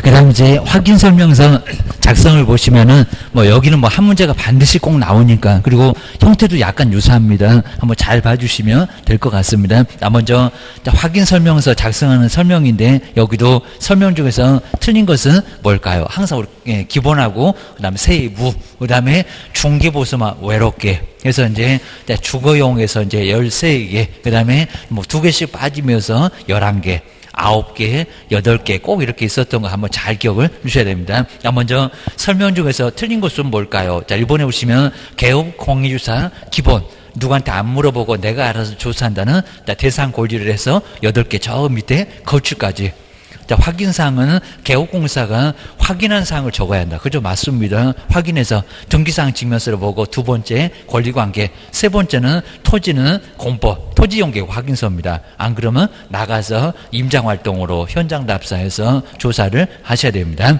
그다음 이제 확인 설명서 작성을 보시면은 뭐 여기는 뭐 한 문제가 반드시 꼭 나오니까, 그리고 형태도 약간 유사합니다. 한번 잘 봐주시면 될 것 같습니다. 먼저 확인 설명서 작성하는 설명인데, 여기도 설명 중에서 틀린 것은 뭘까요? 항상 우리 기본하고 그다음에 세부, 그다음에 중개보수만 외롭게. 그래서 이제 주거용에서 이제 13개, 그다음에 뭐 2개씩 빠지면서 11개. 9개, 8개 꼭 이렇게 있었던 거 한번 잘 기억을 주셔야 됩니다. 먼저 설명 중에서 틀린 것은 뭘까요? 자, 1번에 보시면 개업 공인주사 기본. 누구한테 안 물어보고 내가 알아서 조사한다는 대상 고지를 해서 8개 저 밑에 거출까지. 자, 확인사항은 개업공사가 확인한 사항을 적어야 한다. 그죠? 맞습니다. 확인해서 등기사항 증명서를 보고, 두 번째 권리관계, 세 번째는 토지는 공법, 토지용계 확인서입니다. 안 그러면 나가서 임장활동으로 현장 답사해서 조사를 하셔야 됩니다.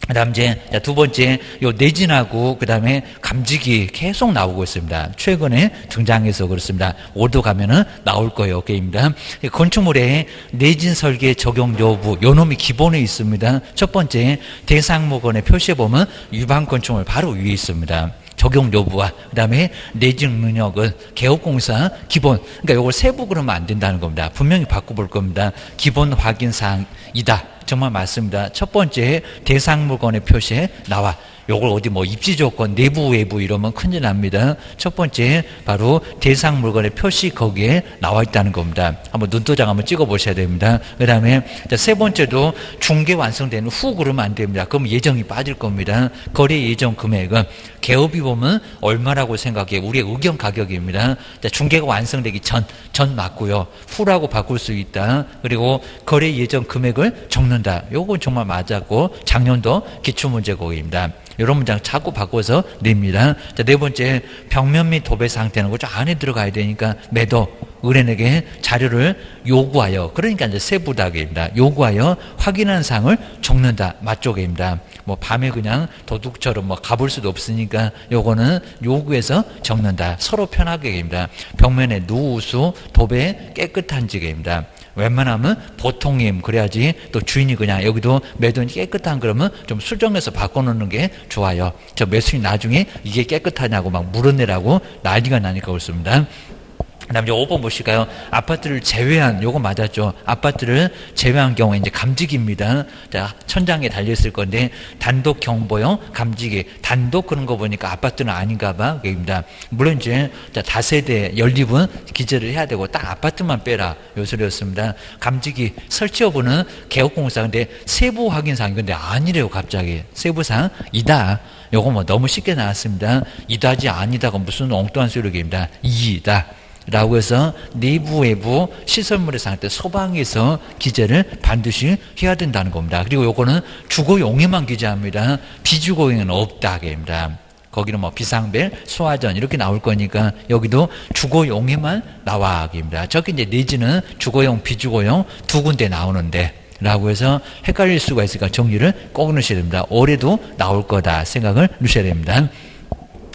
그 다음 이제 두 번째 요 내진하고 그 다음에 감지기 계속 나오고 있습니다. 최근에 등장해서 그렇습니다. 올도 가면은 나올 거예요. 게임입니다. 건축물의 내진 설계 적용 여부, 요 놈이 기본에 있습니다. 첫 번째 대상목원에 표시해보면 위반 건축물 바로 위에 있습니다. 적용 여부와 그 다음에 내진 능력은 개업공사 기본, 그러니까 이걸 세부 그러면 안 된다는 겁니다. 분명히 바꿔볼 겁니다. 기본 확인사항이다. 정말 맞습니다. 첫 번째 대상 물건의 표시에 나와. 요걸 어디 뭐 입지 조건 내부 외부 이러면 큰일 납니다. 첫 번째 바로 대상 물건의 표시 거기에 나와 있다는 겁니다. 한번 눈도장 한번 찍어 보셔야 됩니다. 그 다음에 세 번째도 중개 완성되는 후 그러면 안 됩니다. 그럼 예정이 빠질 겁니다. 거래 예정 금액은 개업이 보면 얼마라고 생각해? 우리의 의견 가격입니다. 중개가 완성되기 전 맞고요. 후라고 바꿀 수 있다. 그리고 거래 예정 금액을 적는다. 요건 정말 맞았고 작년도 기출문제곡입니다. 이런 문장 자꾸 바꿔서 냅니다. 자, 네 번째, 벽면 및 도배 상태는 그저 안에 들어가야 되니까 매도, 의뢰인에게 자료를 요구하여, 그러니까 이제 세부다입니다. 요구하여 확인한 사항을 적는다. 맞쪽입니다. 뭐 밤에 그냥 도둑처럼 뭐 가볼 수도 없으니까 요거는 요구해서 적는다. 서로 편하게입니다. 벽면에 누우수, 도배 깨끗한 지게입니다. 웬만하면 보통임, 그래야지 또 주인이 그냥 여기도 매도는 깨끗한 그러면 좀 수정해서 바꿔놓는 게 좋아요. 저 매수인 나중에 이게 깨끗하냐고 막 물어내라고 난리가 나니까 그렇습니다. 그 다음에 5번 보실까요? 아파트를 제외한, 요거 맞았죠? 아파트를 제외한 경우에 이제 감지기입니다. 자, 천장에 달려있을 건데, 단독 경보용 감지기. 단독 그런 거 보니까 아파트는 아닌가 봐. 그입니다. 물론 이제, 자, 다세대 연립은 기재를 해야 되고, 딱 아파트만 빼라. 요 소리였습니다. 감지기 설치 여부는 개업공사. 근데 세부 확인사항이 근데 아니래요, 갑자기. 세부사항 이다. 요거 뭐 너무 쉽게 나왔습니다. 이다지 아니다가 무슨 엉뚱한 소리입니다. 이다. 라고 해서 내부 외부 시설물의 상태 소방에서 기재를 반드시 해야 된다는 겁니다. 그리고 요거는 주거용에만 기재합니다. 비주거용에는 없다입니다. 거기는 뭐 비상벨, 소화전 이렇게 나올 거니까 여기도 주거용에만 나와입니다. 저기 이제 내지는 주거용, 비주거용 두 군데 나오는데 라고 해서 헷갈릴 수가 있으니까 정리를 꼭 넣으셔야 됩니다. 올해도 나올 거다 생각을 넣으셔야 됩니다.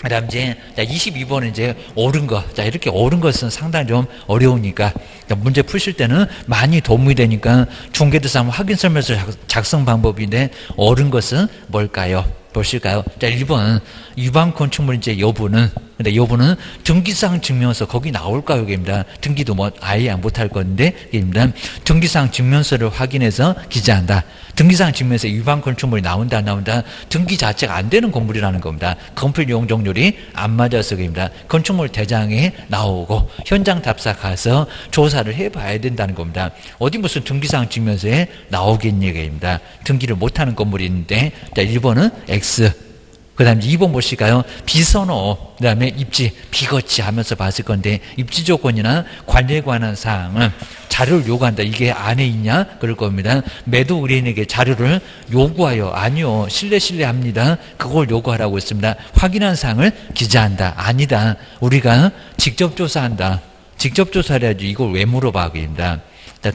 그 다음 이제 22번은 이제 옳은 거. 자, 이렇게 옳은 것은 상당히 좀 어려우니까 문제 푸실 때는 많이 도움이 되니까 중개대상 확인 설명서 작성 방법인데 옳은 것은 뭘까요? 보실까요? 자, 1번 위반 건축물 이제 여부는, 근데 여부는 등기사항 증명서 거기 나올까요? 여기입니다. 등기도 뭐 아예 못할 건데 여기입니다. 등기사항 증명서를 확인해서 기재한다. 등기사항 증명서 위반 건축물이 나온다 안 나온다. 등기 자체가 안 되는 건물이라는 겁니다. 건물 용적률이 안 맞아서 그입니다. 건축물 대장에 나오고 현장 답사 가서 조사를 해봐야 된다는 겁니다. 어디 무슨 등기사항 증명서에 나오겠니 얘기입니다. 등기를 못하는 건물이 있는데, 자, 1번은 X. 그 다음에 2번 보실까요? 비선호, 그 다음에 입지, 비거치 하면서 봤을 건데, 입지 조건이나 관리에 관한 사항은 자료를 요구한다. 이게 안에 있냐? 그럴 겁니다. 매도 의뢰인에게 자료를 요구하여, 아니요, 실례합니다. 그걸 요구하라고 했습니다. 확인한 사항을 기재한다. 아니다. 우리가 직접 조사한다. 직접 조사를 해야지 이걸 왜 물어봐? 그입니다.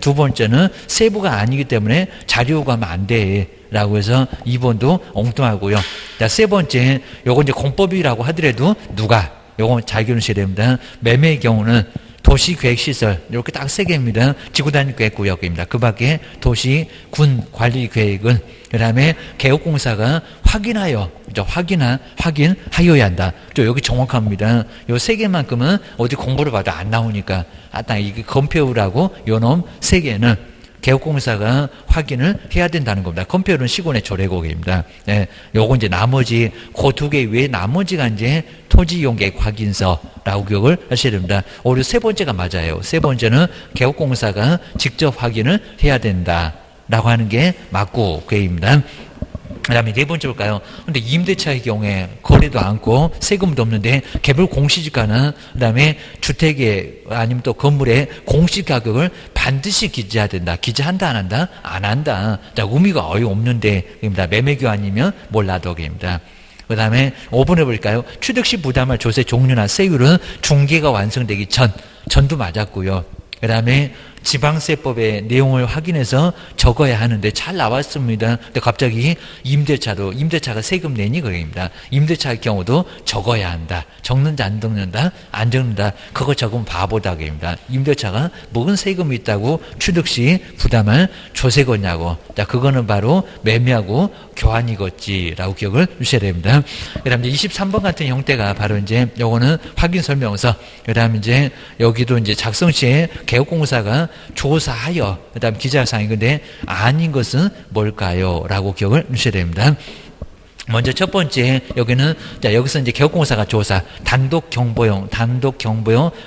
두 번째는 세부가 아니기 때문에 자료 요구하면 안 돼. 라고 해서 2번도 엉뚱하고요. 자, 세 번째, 요건 이제 공법이라고 하더라도 누가, 요건 잘 기억하셔야 됩니다. 매매의 경우는 도시계획시설 이렇게 딱 세 개입니다. 지구단위계획구역입니다. 그 밖에 도시, 군 관리계획은 그다음에 개업공사가 확인하여야 한다. 여기 정확합니다. 요 세 개만큼은 어디 공부를 봐도 안 나오니까 딱 이게 컴페어라고 요놈 세 개는 개업공사가 확인을 해야 된다는 겁니다. 컴페어는 시군의 조례곡입니다. 네, 요거 이제 나머지 그 두 개 외에 나머지가 이제 토지이용계획 확인서라고 기억을 하셔야 됩니다. 오히려 세 번째가 맞아요. 세 번째는 개업공사가 직접 확인을 해야 된다라고 하는 게 맞고 그입니다. 그 다음에 네 번째 볼까요? 근데 임대차의 경우에 거래도 않고 세금도 없는데 개별 공시지가는 그 다음에 주택에 아니면 또 건물의 공시가격을 반드시 기재해야 된다. 기재한다 안 한다? 안 한다. 자, 의미가 거의 없는데 입니다. 매매교환이면 몰라도 입니다. 그 다음에 5번에 볼까요? 취득시 부담할 조세 종류나 세율은 중개가 완성되기 전도 맞았고요. 그 다음에 지방세법의 내용을 확인해서 적어야 하는데 잘 나왔습니다. 근데 갑자기 임대차가 세금 내니 그입니다. 임대차의 경우도 적어야 한다. 적는지 안 적는다? 안 적는다. 그거 적으면 바보다 그입니다. 임대차가 무슨 세금이 있다고 취득시 부담할 조세거냐고. 자, 그거는 바로 매매하고 교환이겠지라고 기억을 주셔야 됩니다. 그 다음에 23번 같은 형태가 바로 이제 요거는 확인 설명서. 그 다음에 이제 여기도 이제 작성 시에 개업공사가 조사하여 그 다음 기재사항이 근데 아닌 것은 뭘까요? 라고 기억을 주셔야 됩니다. 먼저 첫 번째 여기는 자 여기서 이제 개업공사가 조사 단독 경보용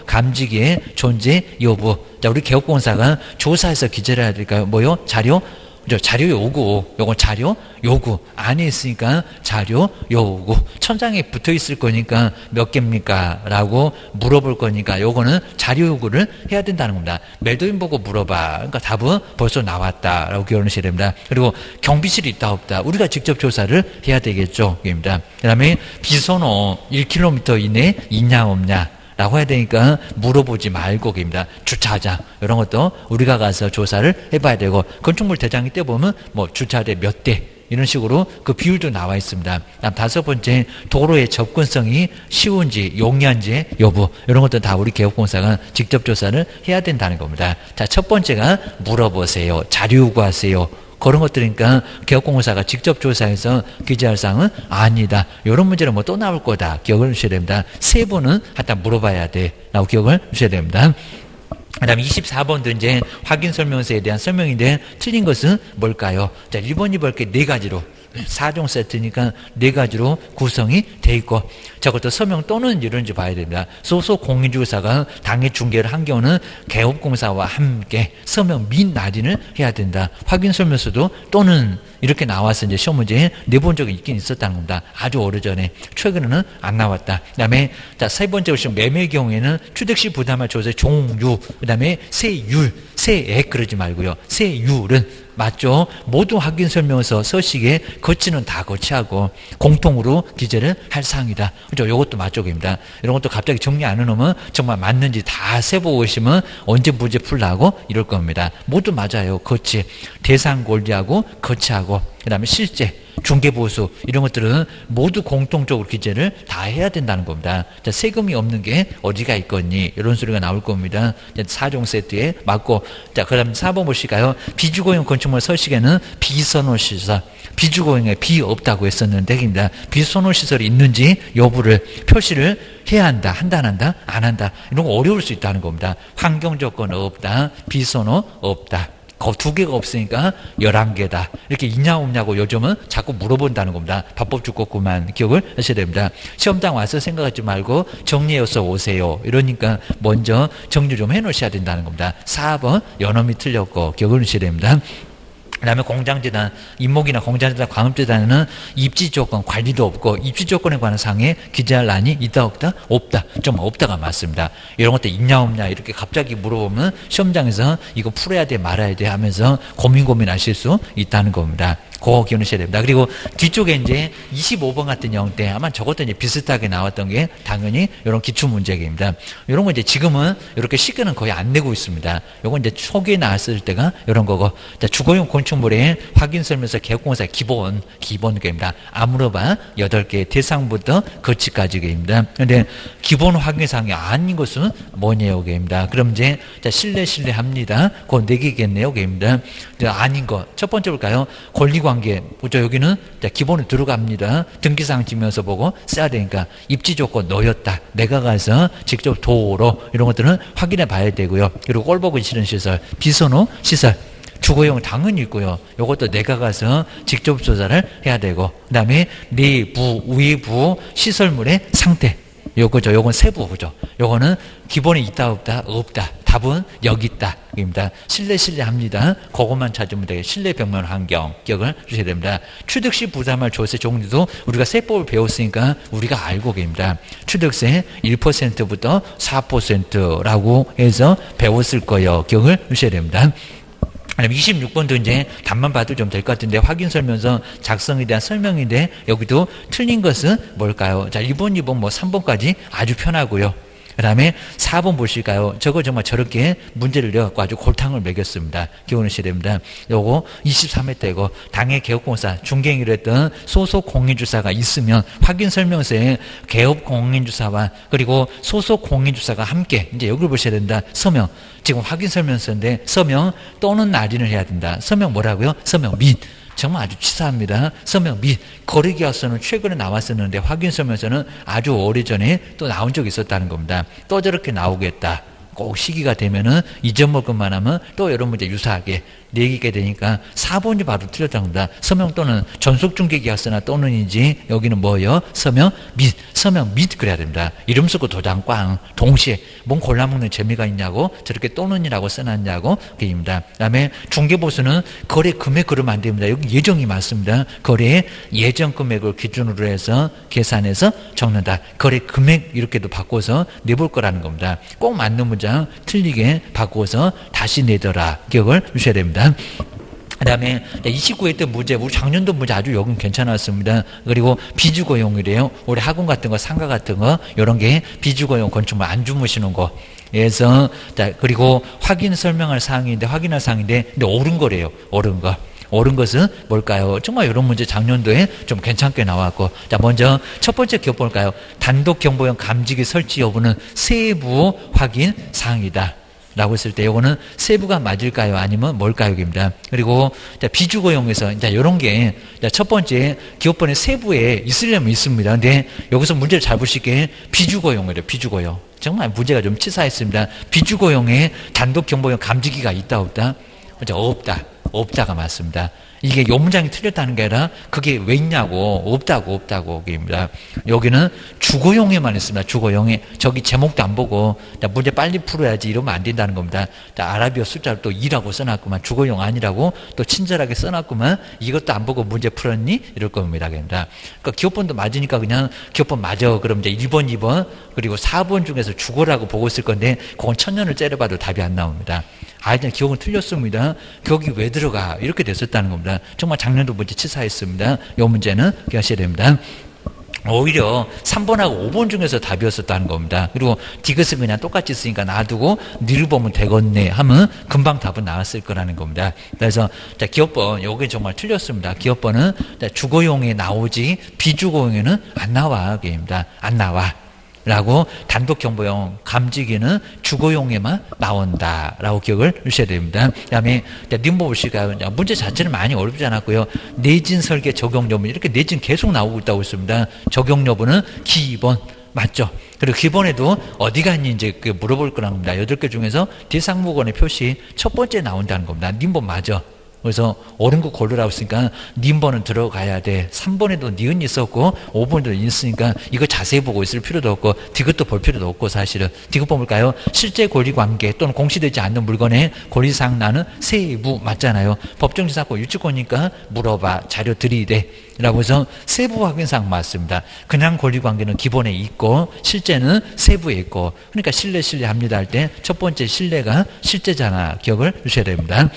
감지기의 존재 여부. 자 우리 개업공사가 조사해서 기재를 해야 될까요? 뭐요? 자료 요구, 요건 자료 요구 안에 있으니까 자료 요구 천장에 붙어 있을 거니까 몇 개입니까? 라고 물어볼 거니까 요거는 자료 요구를 해야 된다는 겁니다. 매도인 보고 물어봐. 그러니까 답은 벌써 나왔다라고 기억하셔야 됩니다. 그리고 경비실이 있다 없다 우리가 직접 조사를 해야 되겠죠. 입니다. 그 다음에 비선호 1km 이내에 있냐 없냐 라고 해야 되니까 물어보지 말고 입니다. 주차장 이런 것도 우리가 가서 조사를 해봐야 되고 건축물 대장이 때 보면 뭐 주차대 몇 대 이런 식으로 그 비율도 나와 있습니다. 다음 다섯 번째 도로의 접근성이 쉬운지 용이한지 여부 이런 것도 다 우리 개업공사가 직접 조사를 해야 된다는 겁니다. 자, 첫 번째가 물어보세요. 자료 요구하세요. 그런 것들이니까 개업공사가 직접 조사해서 기재할 사항은 아니다. 이런 문제는 뭐 또 나올 거다. 기억을 주셔야 됩니다. 세 번은 갖다 물어봐야 돼. 라고 기억을 주셔야 됩니다. 그 다음에 24번도 이제 확인 설명서에 대한 설명인데 틀린 것은 뭘까요? 자, 1번이 볼 게 네 가지로 4종 세트니까 네 가지로 구성이 돼 있고 저것도 서명 또는 이런지 봐야 됩니다. 소속 공인중개사가 당해 중개를 한 경우는 개업공사와 함께 서명 및 날인을 해야 된다. 확인 설명서도 또는 이렇게 나와서 이제 시험 문제에 내본 적이 있긴 있었다는 겁니다. 아주 오래전에 최근에는 안 나왔다. 그다음에 자, 세 번째 보시면 매매의 경우에는 취득시 부담할 조세 종류 그다음에 세율 세액 그러지 말고요. 세율은 맞죠? 모두 확인 설명서 서식에 거치는 다 거치하고 공통으로 기재를 할 사항이다. 그죠? 이것도 맞죠입니다. 이런 것도 갑자기 정리 안 해놓으면 정말 맞는지 다 세보고 오시면 언제 문제 풀라고 이럴 겁니다. 모두 맞아요. 거치. 대상 권리하고 거치하고 그 다음에 실제 중개보수 이런 것들은 모두 공통적으로 기재를 다 해야 된다는 겁니다. 자, 세금이 없는 게 어디가 있겠니? 이런 소리가 나올 겁니다. 4종 세트에 맞고 자, 그 다음 4번 보실까요? 비주거용 건축물 서식에는 비선호시설 비주거용에 비 없다고 했었는데 비선호시설이 있는지 여부를 표시를 해야 한다. 한다 안 한다? 안 한다. 이런 거 어려울 수 있다는 겁니다. 환경조건 없다. 비선호 없다. 그 두 개가 없으니까 11개다. 이렇게 있냐 없냐고 요즘은 자꾸 물어본다는 겁니다. 밥법 죽겠구만 기억을 하셔야 됩니다. 시험장 와서 생각하지 말고 정리해서 오세요. 이러니까 먼저 정리 좀 해놓으셔야 된다는 겁니다. 4번 연엄이 틀렸고 기억을 하셔야 됩니다. 그 다음에 공장재단, 임목이나 공장재단, 광업재단에는 입지조건, 관리도 없고 입지조건에 관한 사항에 기재할 란이 있다 없다? 없다. 좀 없다가 맞습니다. 이런 것도 있냐 없냐 이렇게 갑자기 물어보면 시험장에서 이거 풀어야 돼 말아야 돼 하면서 고민하실 수 있다는 겁니다. 그거 기억하셔야 됩니다. 그리고 뒤쪽에 이제 25번 같은 형태, 아마 저것도 이제 비슷하게 나왔던 게 당연히 이런 기출문제입니다. 이런 거 이제 지금은 이렇게 쉽게는 거의 안 내고 있습니다. 요건 이제 초기에 나왔을 때가 이런 거고, 자, 주거용 건축물의 확인 설명서 개업공사 기본계입니다. 아무로봐 8개 대상부터 거치까지입니다. 근데 기본 확인사항이 아닌 것은 뭐냐요, 게입니다. 그럼 이제 자, 실례합니다. 그거 4개겠네요, 게입니다. 아닌 거. 첫 번째 볼까요? 권리관계. 보죠. 여기는 자, 기본으로 들어갑니다. 등기사항 지면서 보고 써야 되니까 입지 조건 너였다. 내가 가서 직접 도로 이런 것들은 확인해 봐야 되고요. 그리고 꼴 보기 싫은 시설, 비선호 시설. 주거용 당연히 있고요. 이것도 내가 가서 직접 조사를 해야 되고, 그 다음에 내부, 외부 시설물의 상태. 요거죠. 요건 세부죠. 요거는 기본에 있다, 없다, 없다. 답은 여기 있다. 입니다. 실례합니다. 그것만 찾으면 돼요. 실내 벽면 환경 기억을 주셔야 됩니다. 취득시 부담할 조세 종류도 우리가 세법을 배웠으니까 우리가 알고 계십니다. 취득세 1%부터 4%라고 해서 배웠을 거예요. 기억을 주셔야 됩니다. 26번도 이제 답만 봐도 좀 될 것 같은데, 확인 설명서 작성에 대한 설명인데 여기도 틀린 것은 뭘까요? 자, 1번, 2번, 뭐 3번까지 아주 편하고요. 그 다음에 4번 보실까요? 저거 정말 저렇게 문제를 내갖고 아주 골탕을 먹였습니다. 기억하셔야 됩니다. 요거 23회 때고, 당해 개업공사 중개인으로 했던 소속 공인주사가 있으면 확인 설명서에 개업 공인주사와 그리고 소속 공인주사가 함께, 이제 여기를 보셔야 된다. 서명. 지금 확인 설명서인데 서명 또는 날인을 해야 된다. 서명 뭐라고요? 서명 및. 정말 아주 치사합니다. 서명 및 거래계약서는 최근에 나왔었는데 확인 설명서는 아주 오래전에 또 나온 적이 있었다는 겁니다. 또 저렇게 나오겠다. 꼭 시기가 되면은 잊어먹을 것만 하면 또 이런 문제 유사하게 내기게 되니까 4번이 바로 틀렸다는 겁니다. 서명 또는 전속중개계약서나 또는이지, 여기는 뭐예요? 서명 및 그래야 됩니다. 이름 쓰고 도장 꽝 동시에 뭔 골라먹는 재미가 있냐고 저렇게 또는이라고 써놨냐고 그입니다. 그 다음에 중개보수는 거래 금액 그러면 안 됩니다. 여기 예정이 맞습니다. 거래의 예정 금액을 기준으로 해서 계산해서 적는다. 거래 금액 이렇게도 바꿔서 내볼 거라는 겁니다. 꼭 맞는 문장 틀리게 바꿔서 다시 내더라. 기억을 주셔야 됩니다. 그 다음에 29회 때 문제, 우리 작년도 문제 아주 여긴 괜찮았습니다. 그리고 비주거용이래요. 우리 학원 같은 거, 상가 같은 거, 이런 게 비주거용 건축물 안 주무시는 거. 그래서, 자, 그리고 확인 설명할 사항인데, 확인할 사항인데, 근데 옳은 거래요. 옳은 거. 옳은 것은 뭘까요? 정말 이런 문제 작년도에 좀 괜찮게 나왔고. 자, 먼저 첫 번째 기억 볼까요? 단독 경보용 감지기 설치 여부는 세부 확인 사항이다. 라고 했을 때 이거는 세부가 맞을까요? 아니면 뭘까요? 입니다. 그리고 자, 비주거용에서 자, 이런 게 첫 번째 기업번의 세부에 있으려면 있습니다. 근데 여기서 문제를 잘 보시게 비주거용이래요. 비주거용. 정말 문제가 좀 치사했습니다. 비주거용에 단독 경보용 감지기가 있다 없다? 없다. 없다가 맞습니다. 이게 요 문장이 틀렸다는 게 아니라 그게 왜 있냐고, 없다고 입니다. 여기는 주거용에만 있습니다. 주거용에. 저기 제목도 안 보고 문제 빨리 풀어야지 이러면 안 된다는 겁니다. 아라비아 숫자를 또 2라고 써놨구만. 주거용 아니라고 또 친절하게 써놨구만. 이것도 안 보고 문제 풀었니? 이럴 겁니다. 그러니까 기업번도 맞으니까 그냥 기업번 맞아. 그럼 이제 1번, 2번 그리고 4번 중에서 주거라고 보고 있을 건데 그건 천년을 째려봐도 답이 안 나옵니다. 아이들 기억은 틀렸습니다. 기억이 왜 들어가? 이렇게 됐었다는 겁니다. 정말 작년도 문제 치사했습니다. 이 문제는 기억하셔야 됩니다. 오히려 3번하고 5번 중에서 답이었었다는 겁니다. 그리고 디귿은 그냥 똑같이 쓰니까 놔두고 니를 보면 되겠네 하면 금방 답은 나왔을 거라는 겁니다. 그래서 자, 기업번 요게 정말 틀렸습니다. 기업번은 주거용에 나오지 비주거용에는 안 나와. 게임입니다. 안 나와. 라고 단독 경보용 감지기는 주거용에만 나온다라고 기억을 주셔야 됩니다. 그 다음에 님보 보실까요? 문제 자체는 많이 어렵지 않았고요. 내진 설계 적용 여부 이렇게 내진 계속 나오고 있다고 했습니다. 적용 여부는 기본 맞죠? 그리고 기본에도 어디가 있는지 이제 물어볼 거라는 겁니다. 8개 중에서 대상무건의 표시 첫 번째 나온다는 겁니다. 님보 맞아. 그래서 옳은 거 고르라고 했으니까 님번은 들어가야 돼. 3번에도 니은 있었고 5번에도 있으니까 이거 자세히 보고 있을 필요도 없고 디귿도 볼 필요도 없고 사실은 디귿 볼까요? 실제 권리관계 또는 공시되지 않는 물건의 권리사항 나는 세부 맞잖아요. 법정지사고 유치권이니까 물어봐. 자료 드리되 라고 해서 세부 확인사항 맞습니다. 그냥 권리관계는 기본에 있고 실제는 세부에 있고 그러니까 실례합니다 할 때 첫 번째 실례가 실제잖아. 기억을 주셔야 됩니다.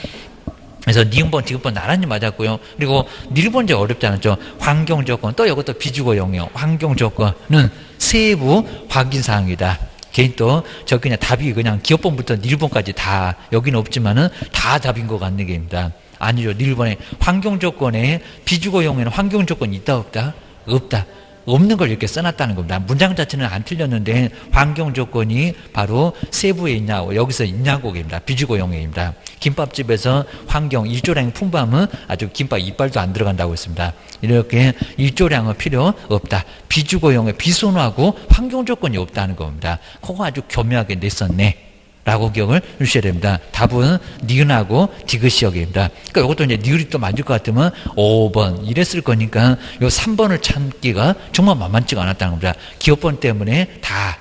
그래서 니은번, 디귿번 나란히 맞았고요. 그리고 니르번 이제 어렵지 않았죠. 환경 조건, 또 이것도 비주거용이요. 환경 조건은 세부 확인 사항이다. 개인 또 저 그냥 답이 그냥 기업번부터 니르번까지 다 여기는 없지만은 다 답인 것 같는 게입니다. 아니죠. 니르번에 환경 조건에 비주거용에는 환경 조건이 있다 없다? 없다. 없는 걸 이렇게 써놨다는 겁니다. 문장 자체는 안 틀렸는데 환경 조건이 바로 세부에 있냐고 여기서 있냐고입니다. 비주거용입니다. 김밥집에서 환경 일조량이 풍부하면 아주 김밥 이빨도 안 들어간다고 했습니다. 이렇게 일조량은 필요 없다. 비주거용에 비선호하고 환경 조건이 없다는 겁니다. 그거 아주 교묘하게 냈었네. 라고 기억을 주셔야 됩니다. 답은 니은하고 디귿이역입니다. 그러니까 이것도 이제 니을이 또 맞을 것 같으면 5번 이랬을 거니까 요 3번을 찾기가 정말 만만치가 않았다는 겁니다. 기업번 때문에 다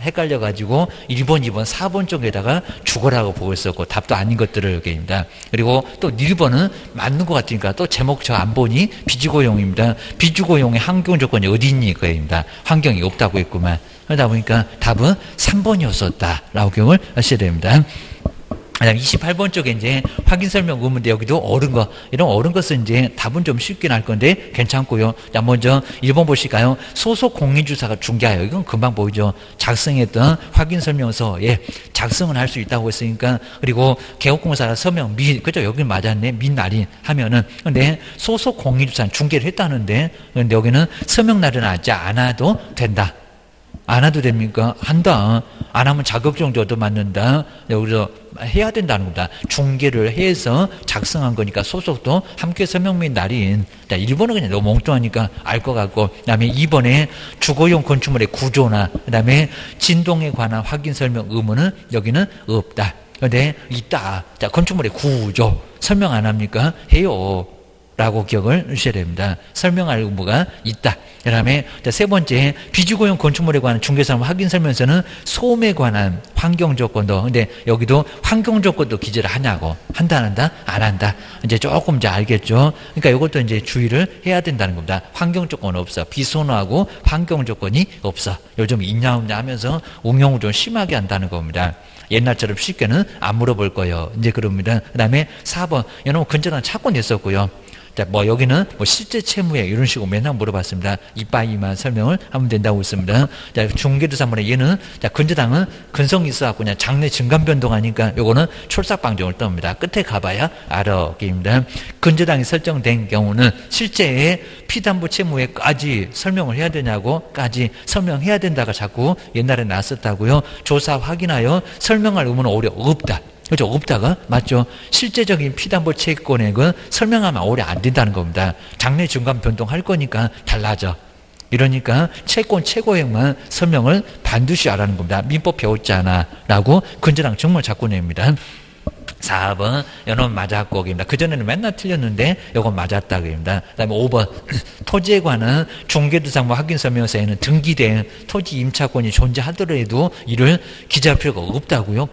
헷갈려가지고 1번, 2번, 4번 쪽에다가 죽어라고 보고 있었고 답도 아닌 것들을 여기입니다. 그리고 또 1번은 맞는 것 같으니까 또 제목 저 안 보니 비주거용입니다. 비주거용의 환경 조건이 어디 있니? 그입니다. 환경이 없다고 했구만. 그러다 보니까 답은 3번이었었다라고 기억을 하셔야 됩니다. 그다음 28번 쪽에 이제 확인 설명 의문인데 여기도 옳은 거, 이런 옳은 것은 이제 답은 좀 쉽게 날 건데 괜찮고요. 자, 먼저 1번 보실까요? 소속 공인주사가 중개하여. 이건 금방 보이죠. 작성했던 확인 설명서에 작성을 할 수 있다고 했으니까, 그리고 개업공사가 서명 그죠? 여기 맞았네. 민날인 하면은. 근데 소속 공인주사는 중개를 했다는데, 근데 여기는 서명 날은 하지 않아도 된다. 안 해도 됩니까? 한다. 안 하면 자격증도 얻어맞는다. 여기서 해야 된다는 겁니다. 중개를 해서 작성한 거니까 소속도 함께 서명 및 날인. 1번은 그냥 너무 엉뚱하니까 알 것 같고, 그 다음에 2번에 주거용 건축물의 구조나 그 다음에 진동에 관한 확인 설명 의무는 여기는 없다. 근데 있다. 자, 건축물의 구조 설명 안 합니까? 해요. 라고 기억을 하셔야 됩니다. 설명할 의무가 있다. 그 다음에 세 번째, 비주거용 건축물에 관한 중개사무 확인 설명서는 소음에 관한 환경 조건도, 근데 여기도 환경 조건도 기재를 하냐고. 한다, 안 한다? 안 한다. 이제 조금 이제 알겠죠? 그러니까 이것도 이제 주의를 해야 된다는 겁니다. 환경 조건 없어. 비선호하고 환경 조건이 없어. 요즘 있냐 없냐 하면서 응용을 좀 심하게 한다는 겁니다. 옛날처럼 쉽게는 안 물어볼 거예요. 이제 그럽니다. 그 다음에 4번, 여러분 근저당 찾고 냈었고요. 자, 뭐 여기는 뭐 실제 채무에 이런 식으로 맨날 물어봤습니다. 이빠이만 설명을 하면 된다고 했습니다. 자, 중개도사물에 얘는 자, 근저당은 근성이 있어갖고 그냥 장래 증감 변동하니까 요거는 출삭 방정을 떱니다. 끝에 가봐야 알아. 게임입니다. 근저당이 설정된 경우는 실제의 피담보 채무에까지 설명을 해야 되냐고까지 설명해야 된다가 자꾸 옛날에 나왔었다고요. 조사 확인하여 설명할 의무는 오히려 없다. 그렇죠? 없다가 맞죠? 실제적인 피담보 채권액은 설명하면 오래 안 된다는 겁니다. 장래 증감 변동할 거니까 달라져. 이러니까 채권 최고액만 설명을 반드시 하라는 겁니다. 민법 배웠잖아 라고 근저당 정말 자꾸 냅니다. 4번 이건 맞았고 입니다. 그전에는 맨날 틀렸는데 이건 맞았다 그입니다. 그다음에 5번 토지에 관한 중개도상무 확인 설명서에는 등기된 토지 임차권이 존재하더라도 이를 기재할 필요가 없다고요.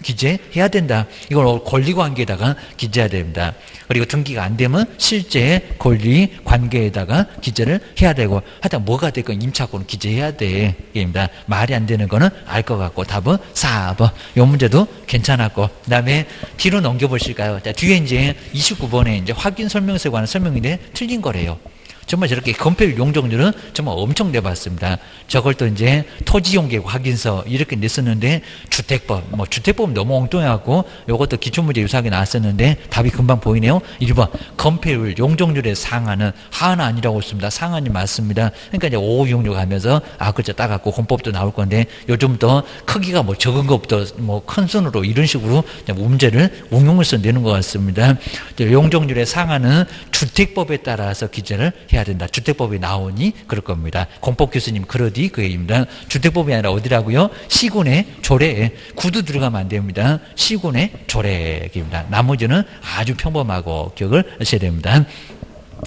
기재해야 된다. 이걸 권리관계에다가 기재해야 됩니다. 그리고 등기가 안 되면 실제 권리 관계에다가 기재를 해야 되고, 하여튼 뭐가 됐건 임차권을 기재해야 돼. 입니다. 말이 안 되는 거는 알 것 같고 답은 4번. 이 문제도 괜찮았고, 그다음에 뒤로 넘겨보실까요? 자, 뒤에 이제 29번에 이제 확인 설명서에 관한 설명인데 틀린 거래요. 정말 저렇게 건폐율 용적률은 정말 엄청 내봤습니다. 저걸 또 이제 토지용계획 확인서 이렇게 냈었는데 주택법 너무 엉뚱해갖고 이것도 기출문제 유사하게 나왔었는데 답이 금방 보이네요. 1번 건폐율 용적률에 상한은 하한은 아니라고 했습니다. 상한이 맞습니다. 그러니까 이제 5566 하면서 그렇죠 따갖고 공법도 나올 건데 요즘 더 크기가 뭐 적은 것부터 뭐 큰 순으로 이런 식으로 문제를 응용해서 내는 것 같습니다. 용적률의 상한은 주택법에 따라서 기재를 해야 된다. 주택법이 나오니 그럴 겁니다. 공법 교수님 그러디 그 얘기입니다. 주택법이 아니라 어디라고요? 시군의 조례에 구두 들어가면 안 됩니다. 시군의 조례입니다. 나머지는 아주 평범하고 기억을 하셔야 됩니다.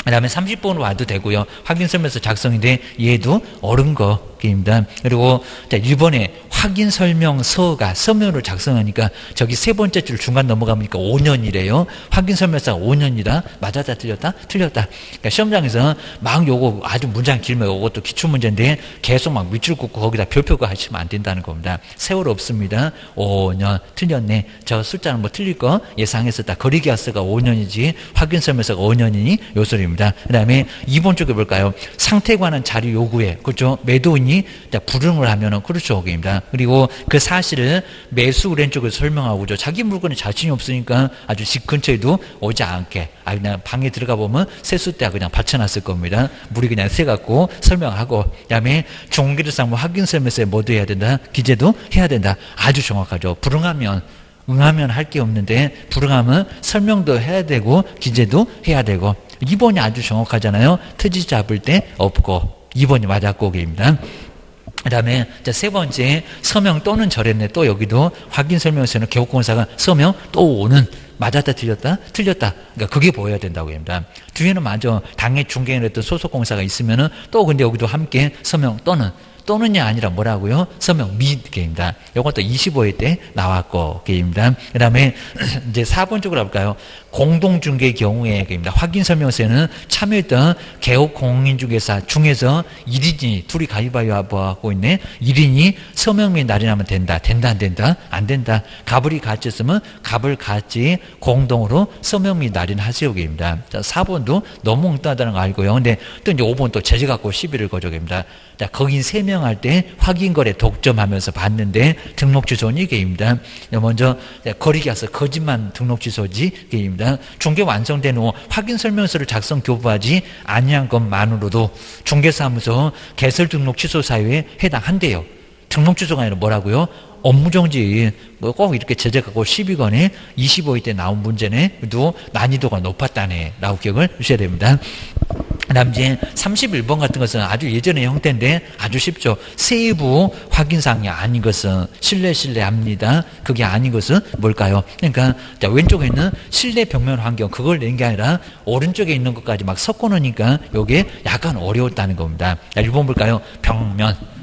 그 다음에 30번으로 와도 되고요. 확인설명서 작성인데 얘도 옳은 거입니다. 그리고 자, 1번에 확인 설명서가 서면으로 작성하니까 저기 세 번째 줄 중간 넘어가니까 5년이래요. 확인 설명서가 5년이다. 맞았다 틀렸다? 틀렸다. 그러니까 시험장에서 막 요거 아주 문장 길면 요것도 기출문제인데 계속 막 밑줄 긋고 거기다 별표가 하시면 안 된다는 겁니다. 세월 없습니다. 5년 틀렸네. 저 숫자는 뭐 틀릴 거 예상했었다. 거리계약서가 5년이지 확인 설명서가 5년이니 요 소리입니다. 그 다음에 2번 쪽에 볼까요? 상태에 관한 자료 요구에 그렇죠? 매도인이 불응을 하면은 그렇죠. 거기입니다. 그리고 그 사실을 매수 의뢰인 쪽에서 설명하고 자기 물건에 자신이 없으니까 아주 집 근처에도 오지 않게 그냥 방에 들어가 보면 세숫대가 그냥 받쳐놨을 겁니다. 물이 그냥 새갖고 설명하고 그다음에 종기를상 확인 설명서에 뭐도 해야 된다. 기재도 해야 된다. 아주 정확하죠. 불응하면 응하면 할 게 없는데 불응하면 설명도 해야 되고 기재도 해야 되고 2번이 아주 정확하잖아요. 트지 잡을 때 없고 2번이 맞았고 입니다. 그 다음에 세 번째 서명 또는 절했네. 또 여기도 확인 설명서는 개업공사가 서명 또 오는 맞았다 틀렸다 틀렸다. 그러니까 그게 보여야 된다고 합니다. 뒤에는 먼저 당해 중개인을 했던 소속공사가 있으면은 또 근데 여기도 함께 서명 또는이 아니라 뭐라고요? 서명 및입니다. 이것도 25회 때 나왔고 게입니다. 그 다음에 이제 4번 쪽으로 볼까요? 공동중개 경우에 게입니다. 확인 설명서에는 참여했던 개업 공인중개사 중에서 1인이 둘이 가위바위보하고 있네. 1인이 서명 및 날인하면 된다. 된다 안 된다? 안 된다. 갑을이 같이 했으면 갑을 같이 공동으로 서명 및 날인하세요 게입니다. 자, 4번도 너무 엉뚱하다는 거 알고요. 근데 또 이제 5번 또 제재 갖고 11을 거적입니다. 자, 거긴 세명할 때 확인거래 독점하면서 봤는데 등록 취소는 이게입니다. 먼저 거리계약서 거짓말 등록 취소지 게입니다. 중개 완성된 후 확인 설명서를 작성 교부하지 아니한 것만으로도 중개사무소 개설 등록 취소 사유에 해당한대요. 등록 취소가 아니라 뭐라고요? 업무정지 꼭 이렇게 제재 갖고 12건에 25회 때 나온 문제네. 그래도 난이도가 높았다네 라고 기억을 주셔야 됩니다. 그 다음 이제 31번 같은 것은 아주 예전의 형태인데 아주 쉽죠. 세부 확인사항이 아닌 것은 실내합니다. 그게 아닌 것은 뭘까요? 그러니까 왼쪽에 있는 실내 벽면 환경 그걸 낸 게 아니라 오른쪽에 있는 것까지 막 섞어 놓으니까 이게 약간 어려웠다는 겁니다. 1번 볼까요?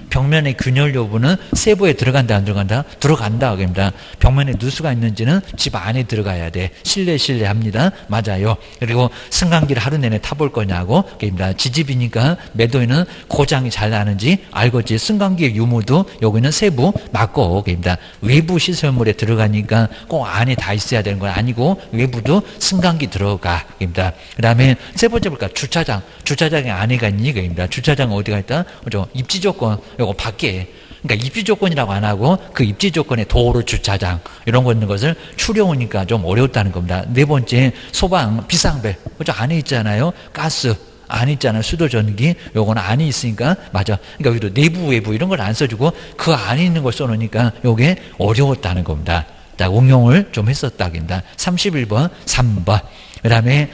벽면의 균열 여부는 세부에 들어간다 안 들어간다? 들어간다 그럽니다. 벽면에 누수가 있는지는 집 안에 들어가야 돼. 실내합니다. 맞아요. 그리고 승강기를 하루 내내 타볼 거냐고 그럽니다. 지집이니까 매도인은 고장이 잘 나는지 알겠지. 승강기의 유무도 여기는 세부 맞고 그럽니다. 외부 시설물에 들어가니까 꼭 안에 다 있어야 되는 건 아니고 외부도 승강기 들어가 그럽니다. 그 다음에 세 번째 볼까? 주차장에 안에가 있니 그럽니다. 주차장 어디가 있다? 그죠? 입지 조건 요거 밖에 그러니까 입지 조건이라고 안 하고 그 입지 조건에 도로 주차장 이런 거 있는 것을 추려오니까 좀 어려웠다는 겁니다. 네 번째 소방 비상벨 그죠? 안에 있잖아요. 가스 안에 있잖아요. 수도 전기 요거는 안에 있으니까 맞아. 그러니까 여기도 내부 외부 이런 걸 안 써주고 그 안에 있는 걸 써놓으니까 요게 어려웠다는 겁니다. 자, 응용을 좀 했었다긴다. 31번 3번 그 다음에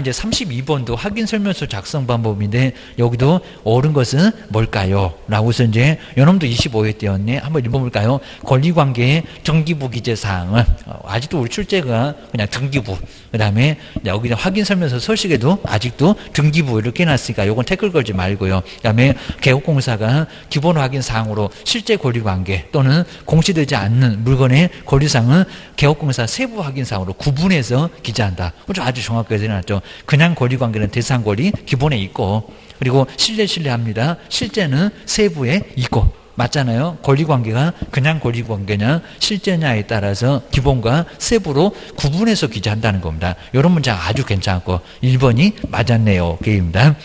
이제 32번도 확인 설명서 작성 방법인데 여기도 옳은 것은 뭘까요? 라고 해서 이제 요놈도 25회 때였네. 한번 읽어볼까요? 권리관계의 등기부 기재사항은 아직도 우리 출제가 그냥 등기부 그 다음에 여기 확인 설명서 서식에도 아직도 등기부 이렇게 해놨으니까 요건 태클 걸지 말고요. 그 다음에 개업공사가 기본 확인 사항으로 실제 권리관계 또는 공시되지 않는 물건의 권리사항은 개업공사 세부 확인 사항으로 구분해서 기재한다. 아주 정확하게 해놨죠. 그냥 권리관계는 대상 권리 기본에 있고 그리고 실내합니다. 실제는 세부에 있고 맞잖아요. 권리관계가 그냥 권리관계냐 실제냐에 따라서 기본과 세부로 구분해서 기재한다는 겁니다. 이런 문제가 아주 괜찮고 1번이 맞았네요. 게임입니다.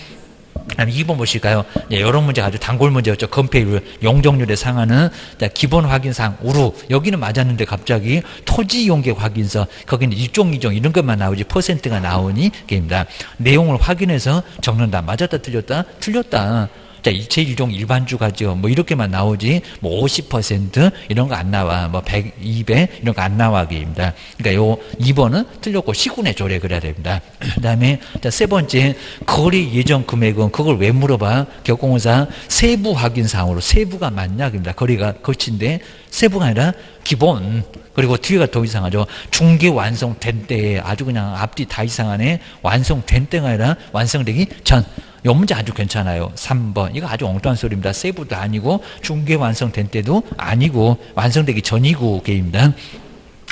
다음 2번 보실까요? 이런 문제가 아주 단골 문제였죠. 건폐율, 용적률에 상하는 기본 확인사항 우루 여기는 맞았는데 갑자기 토지 용계 확인서 거기는 1종 2종 이런 것만 나오지 퍼센트가 나오니 게임입니다. 내용을 확인해서 적는다. 맞았다 틀렸다? 틀렸다. 자, 제1종 일반주 가지고 뭐 이렇게만 나오지 뭐 50% 이런 거 안 나와. 뭐 100, 200 이런 거 안 나와 게입니다. 그러니까 요 2번은 틀렸고 시군의 조례 그래야 됩니다. 그다음에 세 번째 거래 예정 금액은 그걸 왜 물어봐? 개업공사 세부 확인 사항으로 세부가 맞냐 그럽니다. 거래가 거친데 세부가 아니라 기본 그리고 뒤에가 더 이상하죠. 중개 완성된 때에 아주 그냥 앞뒤 다 이상하네. 완성된 때가 아니라 완성되기 전 요 문제 아주 괜찮아요. 3번. 이거 아주 엉뚱한 소리입니다. 세부도 아니고 중개 완성된 때도 아니고 완성되기 전이고 게임입니다.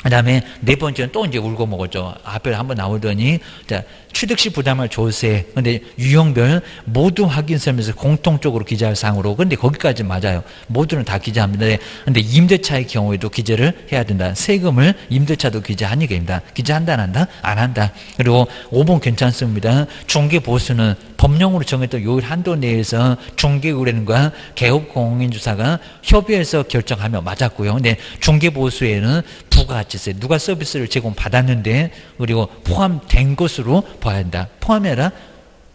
그 다음에 네 번째는 또 이제 울고 먹었죠. 앞에 한번 나오더니, 자, 취득시 부담할 조세. 근데 유형별 모두 확인서면서 공통적으로 기재할 사항으로. 근데 거기까지 맞아요. 모두는 다 기재합니다. 근데 임대차의 경우에도 기재를 해야 된다. 세금을 임대차도 기재하니 게임이다. 기재한다, 안 한다? 안 한다. 그리고 5번 괜찮습니다. 중개보수는 법령으로 정했던 요일 한도 내에서 중개의뢰인과 개업공인주사가 협의해서 결정하며 맞았고요. 근데 중개보수에는 부가가치세, 누가 서비스를 제공받았는데 그리고 포함된 것으로 봐야 한다. 포함이 아니라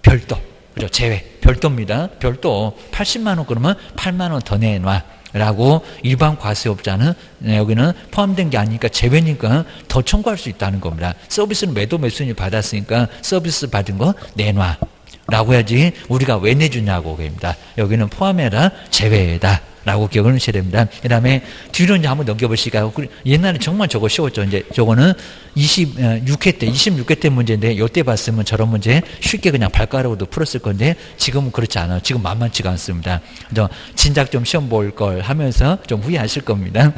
별도, 그죠? 제외, 별도입니다. 별도 80만 원 그러면 8만 원 더 내놔. 라고 일반 과세업자는 여기는 포함된 게 아니니까 제외니까 더 청구할 수 있다는 겁니다. 서비스는 매도매수인이 받았으니까 서비스 받은 거 내놔. 라고 해야지 우리가 왜 내주냐고 그럽니다. 여기는 포함해라 제외다 라고 기억을 하셔야 됩니다. 그 다음에 뒤로 이제 한번 넘겨보실까요? 옛날에 정말 저거 쉬웠죠. 이제 저거는 26회 때 문제인데 요때 봤으면 저런 문제 쉽게 그냥 발가락으로도 풀었을 건데 지금은 그렇지 않아요. 지금 만만치가 않습니다. 진작 좀 시험 볼 걸 하면서 좀 후회하실 겁니다.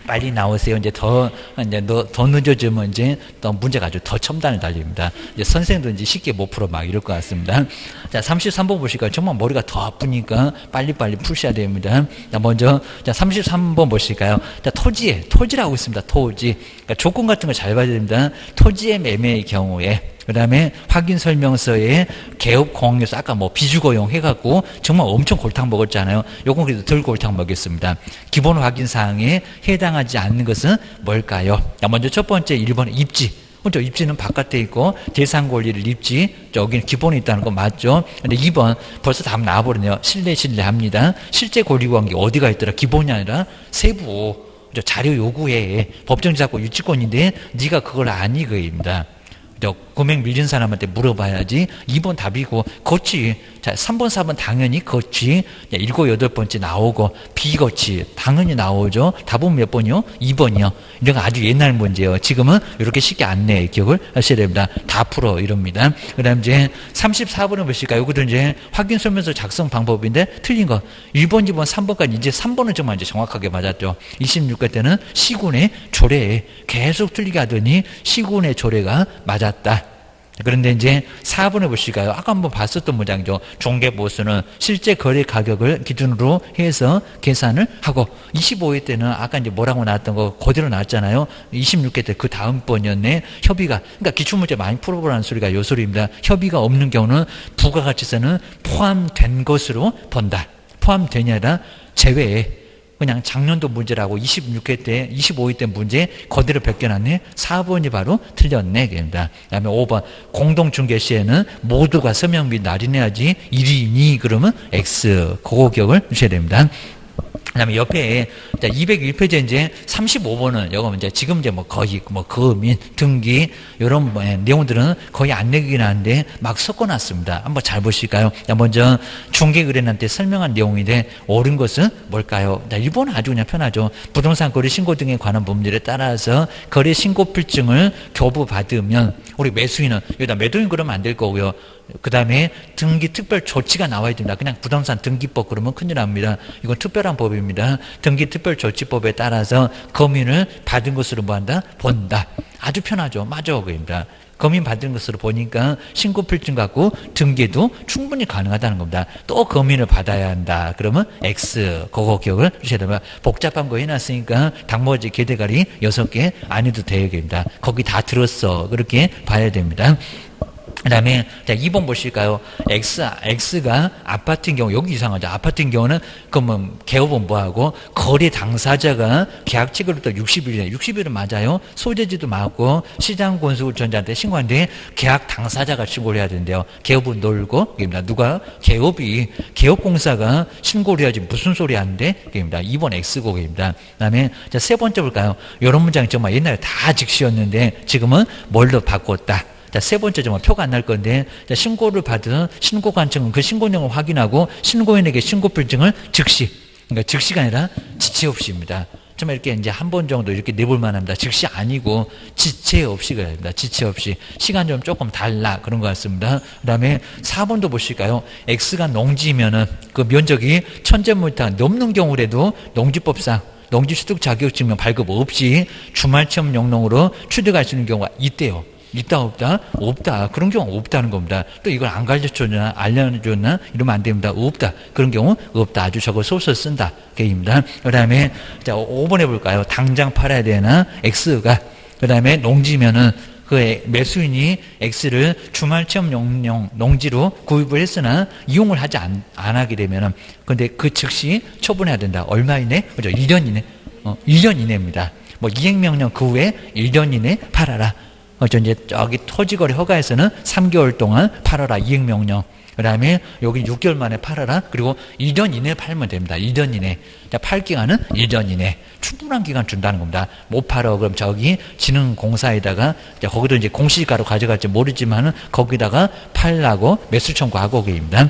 빨리 나오세요. 이제 더 늦어지면 이제 또 문제가 아주 더 첨단을 달립니다. 이제 선생도 이제 쉽게 못 풀어 막 이럴 것 같습니다. 자, 33번 보실까요? 정말 머리가 더 아프니까 빨리빨리 푸셔야 됩니다. 자, 먼저, 자, 33번 보실까요? 자, 토지라고 있습니다. 토지. 그러니까 조건 같은 거 잘 봐야 됩니다. 토지의 매매의 경우에. 그 다음에 확인 설명서에 개업 공항에서 아까 뭐 비주거용 해갖고 정말 엄청 골탕 먹었잖아요. 요건 그래도 덜 골탕 먹였습니다. 기본 확인 사항에 해당하지 않는 것은 뭘까요? 자, 먼저 첫 번째 1번 입지. 그렇죠. 입지는 바깥에 있고 대상 권리를 입지. 여기는 기본에 있다는 거 맞죠? 근데 2번 벌써 답 나와버리네요. 신뢰합니다. 실제 권리관계 어디가 있더라? 기본이 아니라 세부. 자료 요구해. 법정지사권 유치권인데 네가 그걸 아니 그입니다. 금액 밀린 사람한테 물어봐야지. 2번 답이고 거치. 자, 3번 4번 당연히 거치. 7, 8번째 나오고 비거치 당연히 나오죠. 답은 몇 번이요? 2번이요. 이런 아주 옛날 문제예요. 지금은 이렇게 쉽게 안 내. 기억을 하셔야 됩니다. 다 풀어 이럽니다. 그 다음 이제 34번을 보실까요? 이것도 이제 확인 설명서 작성 방법인데 틀린 거 1번, 2번, 3번까지 이제 3번은 정말 이제 정확하게 맞았죠. 26회 때는 시군의 조례에 계속 틀리게 하더니 시군의 조례가 맞았다. 그런데 이제 4번을 보실까요? 아까 한번 봤었던 문장이죠. 종개보수는 실제 거래 가격을 기준으로 해서 계산을 하고 25회 때는 아까 이제 뭐라고 나왔던 거 그대로 나왔잖아요. 26회 때 그 다음 번이었네. 협의가 그러니까 기출문제 많이 풀어보라는 소리가 요 소리입니다. 협의가 없는 경우는 부가가치세는 포함된 것으로 본다. 포함되냐라 제외에 그냥 작년도 문제라고 26회 때, 25회 때 문제 그대로 벗겨놨네. 4번이 바로 틀렸네. 그럽니다. 그 다음에 5번. 공동중개 시에는 모두가 서명 및 날인해야지 1인이 그러면 X. 그거 기억을 주셔야 됩니다. 그 다음에 옆에 201페이지 이제 35번은 요거 이제 지금 이제 뭐 거의 뭐 거민 등기 이런 내용들은 거의 안 내기긴 하는데 막 섞어놨습니다. 한번 잘 보실까요? 자, 먼저 중개의뢰인한테 설명한 내용인데 옳은 것은 뭘까요? 자, 1번은 아주 그냥 편하죠. 부동산 거래 신고 등에 관한 법률에 따라서 거래 신고 필증을 교부받으면 우리 매수인은 여기다 매도인 그러면 안 될 거고요. 그 다음에 등기 특별 조치가 나와야 됩니다. 그냥 부동산 등기법 그러면 큰일 납니다. 이건 특별한 법입니다. 등기 특별 조치법에 따라서 검인을 받은 것으로 뭐한다? 본다. 아주 편하죠. 맞아. 그입니다. 검인 받은 것으로 보니까 신고 필증 갖고 등기도 충분히 가능하다는 겁니다. 또 검인을 받아야 한다. 그러면 X. 그거 기억을 주셔야 됩니다. 복잡한 거 해놨으니까 당모지 개대가리 6개 안 해도 되겠습니다. 거기 다 들었어. 그렇게 봐야 됩니다. 그 다음에, 자, 2번 보실까요? X가 아파트인 경우, 여기 이상하죠. 아파트인 경우는, 그러면 개업은 뭐하고, 거래 당사자가 계약 체결부터 60일이에요. 60일은 맞아요. 소재지도 맞고, 시장 건설전자한테 신고하는데, 계약 당사자가 신고를 해야 된대요. 개업은 놀고, 그입니다. 누가? 개업공사가 신고를 해야지 무슨 소리 하는데, 그입니다. 2번 X고, 그입니다. 그 다음에, 자, 세 번째 볼까요? 이런 문장이 정말 옛날에 다 즉시였는데, 지금은 뭘로 바꿨다. 자, 세 번째 정말 표가 안 날 건데, 자, 신고를 받은 신고관청은 그 신고 내용을 확인하고 신고인에게 신고필증을 즉시, 그러니까 즉시가 아니라 지체 없이입니다. 정말 이렇게 이제 한 번 정도 이렇게 내볼만 합니다. 즉시 아니고 지체 없이 그래야 됩니다. 지체 없이. 시간 좀 조금 달라. 그런 것 같습니다. 그 다음에 4번도 보실까요? X가 농지면은 그 면적이 1000제곱미터 넘는 경우라도 농지법상 농지취득 자격증명 발급 없이 주말체험 영농으로 취득할 수 있는 경우가 있대요. 있다 없다? 없다. 그런 경우 없다는 겁니다. 또 이걸 안 가르쳐줬나 알려줬나 이러면 안 됩니다. 없다. 그런 경우 없다. 아주 저거 소설 쓴다. 게입니다. 그 다음에 자 5번 해볼까요? 당장 팔아야 되나? X가 그 다음에 농지면은 그 매수인이 X를 주말체험 용용 농지로 구입을 했으나 이용을 하지 안 하게 되면은 근데 그 즉시 처분해야 된다. 얼마 이내? 그죠? 1년 이내. 1년 이내입니다. 뭐 이행명령 그 후에 1년 이내 팔아라. 이제 저기 토지거래 허가에서는 3개월 동안 팔아라. 이행명령. 그 다음에 여기 6개월 만에 팔아라. 그리고 1년 이내에 팔면 됩니다. 1년 이내. 자, 팔 기간은 1년 이내. 충분한 기간 준다는 겁니다. 못 팔어. 그럼 저기 진흥공사에다가 거기도 이제 공시지가로 가져갈지 모르지만은 거기다가 팔라고 매수 청구하고 계입니다.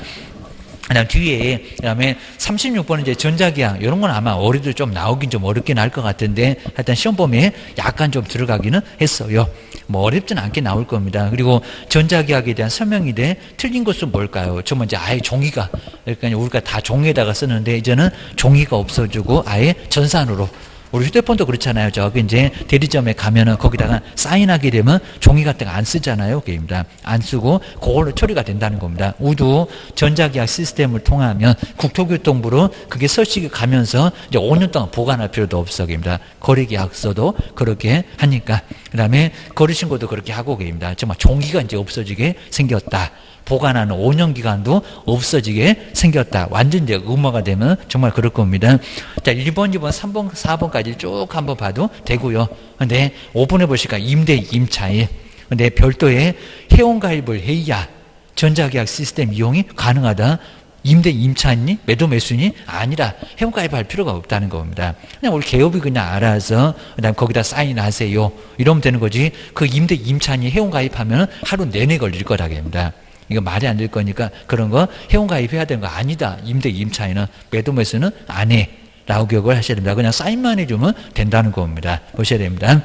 그다음 뒤에 그다음에 36번은 이제 전자계약 이런 건 아마 어리도 좀 나오긴 좀 어렵게 나올 것 같은데 하여튼 시험 범위에 약간 좀 들어가기는 했어요. 뭐 어렵진 않게 나올 겁니다. 그리고 전자계약에 대한 설명이 돼 틀린 것은 뭘까요? 정말 이제 아예 종이가 그러니까 우리가 다 종이에다가 쓰는데 이제는 종이가 없어지고 아예 전산으로. 우리 휴대폰도 그렇잖아요. 저기 이제 대리점에 가면은 거기다가 사인하게 되면 종이 같은 거 안 쓰잖아요. 그게입니다. 안 쓰고 그걸로 처리가 된다는 겁니다. 우도 전자계약 시스템을 통하면 국토교통부로 그게 서식이 가면서 이제 5년 동안 보관할 필요도 없어. 그게입니다. 거래계약서도 그렇게 하니까. 그 다음에 거래신고도 그렇게 하고 계입니다. 정말 종이가 이제 없어지게 생겼다. 보관하는 5년 기간도 없어지게 생겼다. 완전 이제 의무화가 되면 정말 그럴 겁니다. 자, 1번, 2번, 3번, 4번까지 쭉 한번 봐도 되고요. 근데 5번에 보시니까 임대, 임차인. 근데 별도의 회원가입을 해야 전자계약 시스템 이용이 가능하다. 임대, 임차인이 매도, 매수인이 아니라 회원가입할 필요가 없다는 겁니다. 그냥 우리 개업이 그냥 알아서 그다음 거기다 사인하세요. 이러면 되는 거지. 그 임대, 임차인이 회원가입하면 하루 내내 걸릴 거라입니다. 이거 말이 안 될 거니까 그런 거 회원가입해야 되는 거 아니다. 임대, 임차인은 매도, 매수는 안 해. 라고 기억을 하셔야 됩니다. 그냥 사인만 해주면 된다는 겁니다. 보셔야 됩니다.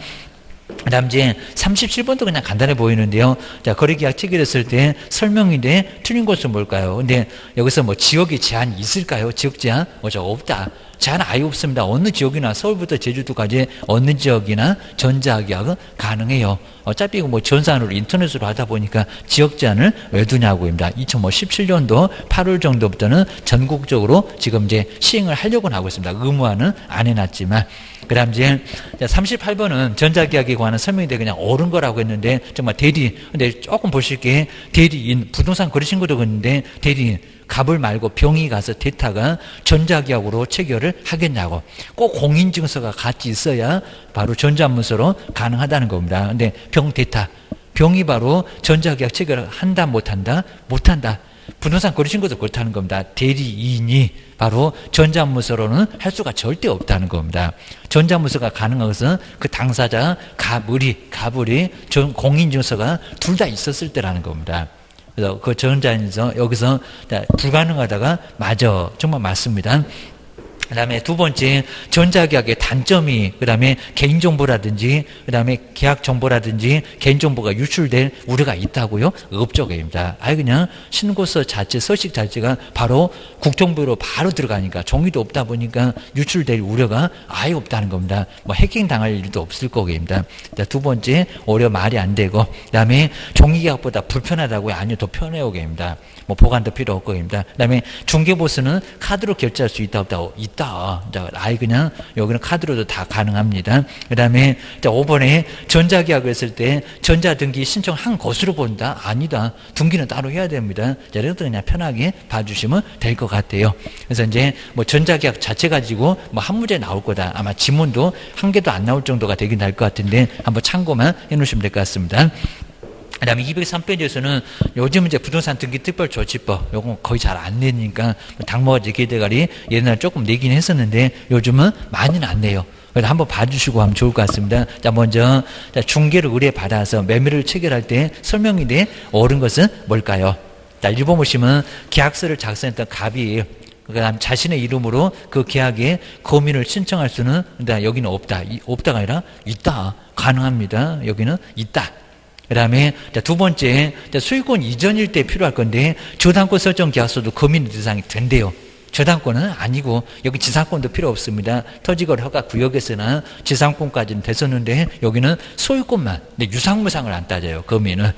그 다음 이제 37번도 그냥 간단해 보이는데요. 자, 거래계약 체결했을 때 설명이 돼 틀린 것은 뭘까요? 근데 여기서 뭐 지역에 제한이 있을까요? 지역 제한? 저 없다. 제한 아예 없습니다. 어느 지역이나 서울부터 제주도까지 어느 지역이나 전자계약은 가능해요. 어차피 뭐 전산으로 인터넷으로 하다 보니까 지역 제한을 왜 두냐고입니다. 2017년도 8월 정도부터는 전국적으로 지금 이제 시행을 하려고 하고 있습니다. 의무화는 안 해놨지만. 그 다음 이제 38번은 전자계약에 관한 설명이 돼 그냥 옳은 거라고 했는데 정말 근데 조금 보실 게 대리인, 부동산 거래신고도 그랬는데 대리인, 갑을 말고 병이 가서 대타가 전자계약으로 체결을 하겠냐고. 꼭 공인증서가 같이 있어야 바로 전자문서로 가능하다는 겁니다. 근데 병 대타, 병이 바로 전자계약 체결을 한다 못한다? 못한다. 부동산 거래신고도 그렇다는 겁니다. 대리인이 바로 전자문서로는 할 수가 절대 없다는 겁니다. 전자문서가 가능한 것은 그 당사자 갑을이 공인증서가 둘 다 있었을 때라는 겁니다. 그래서 그 전자인서 여기서 불가능하다가 맞아. 정말 맞습니다. 그 다음에 두 번째 전자계약의 단점이 그 다음에 개인정보라든지 그 다음에 계약정보라든지 개인정보가 유출될 우려가 있다고요? 없죠입니다. 아예 그냥 신고서 자체 서식 자체가 바로 국정부로 바로 들어가니까 종이도 없다 보니까 유출될 우려가 아예 없다는 겁니다. 뭐 해킹 당할 일도 없을 거입니다. 두 번째 오히려 말이 안 되고 그 다음에 종이계약보다 불편하다고요? 아니요, 더 편해요 게입니다. 뭐 보관도 필요 없고 입니다. 그 다음에 중개보수는 카드로 결제할 수 있다 없다? 있다. 아예 그냥 여기는 카드로도 다 가능합니다. 그 다음에 5번에 전자계약을 했을 때 전자등기 신청한 것으로 본다? 아니다. 등기는 따로 해야 됩니다. 이것도 그냥 편하게 봐주시면 될 것 같아요. 그래서 이제 뭐 전자계약 자체 가지고 뭐 한 문제 나올 거다. 아마 지문도 한 개도 안 나올 정도가 되긴 할 것 같은데 한번 참고만 해 놓으시면 될 것 같습니다. 그 다음에 203페이지에서는 요즘 이제 부동산 등기 특별조치법, 요건 거의 잘 안 내니까 당모가지 기대가리 옛날에 조금 내긴 했었는데 요즘은 많이는 안 내요. 그래서 한번 봐주시고 하면 좋을 것 같습니다. 자, 먼저 중개를 의뢰받아서 매매를 체결할 때 설명이 돼 옳은 것은 뭘까요? 자, 1번 보시면 계약서를 작성했던 갑이 그다음 자신의 이름으로 그 계약에 거민을 신청할 수는 여기는 없다. 없다가 아니라 있다. 가능합니다. 여기는 있다. 그 다음에 두 번째, 소유권 이전일 때 필요할 건데 저당권 설정 계약서도 거민 대상이 된대요. 저당권은 아니고 여기 지상권도 필요 없습니다. 토지거래 허가 구역에서는 지상권까지는 됐었는데 여기는 소유권만, 근데 유상무상을 안 따져요. 거민은.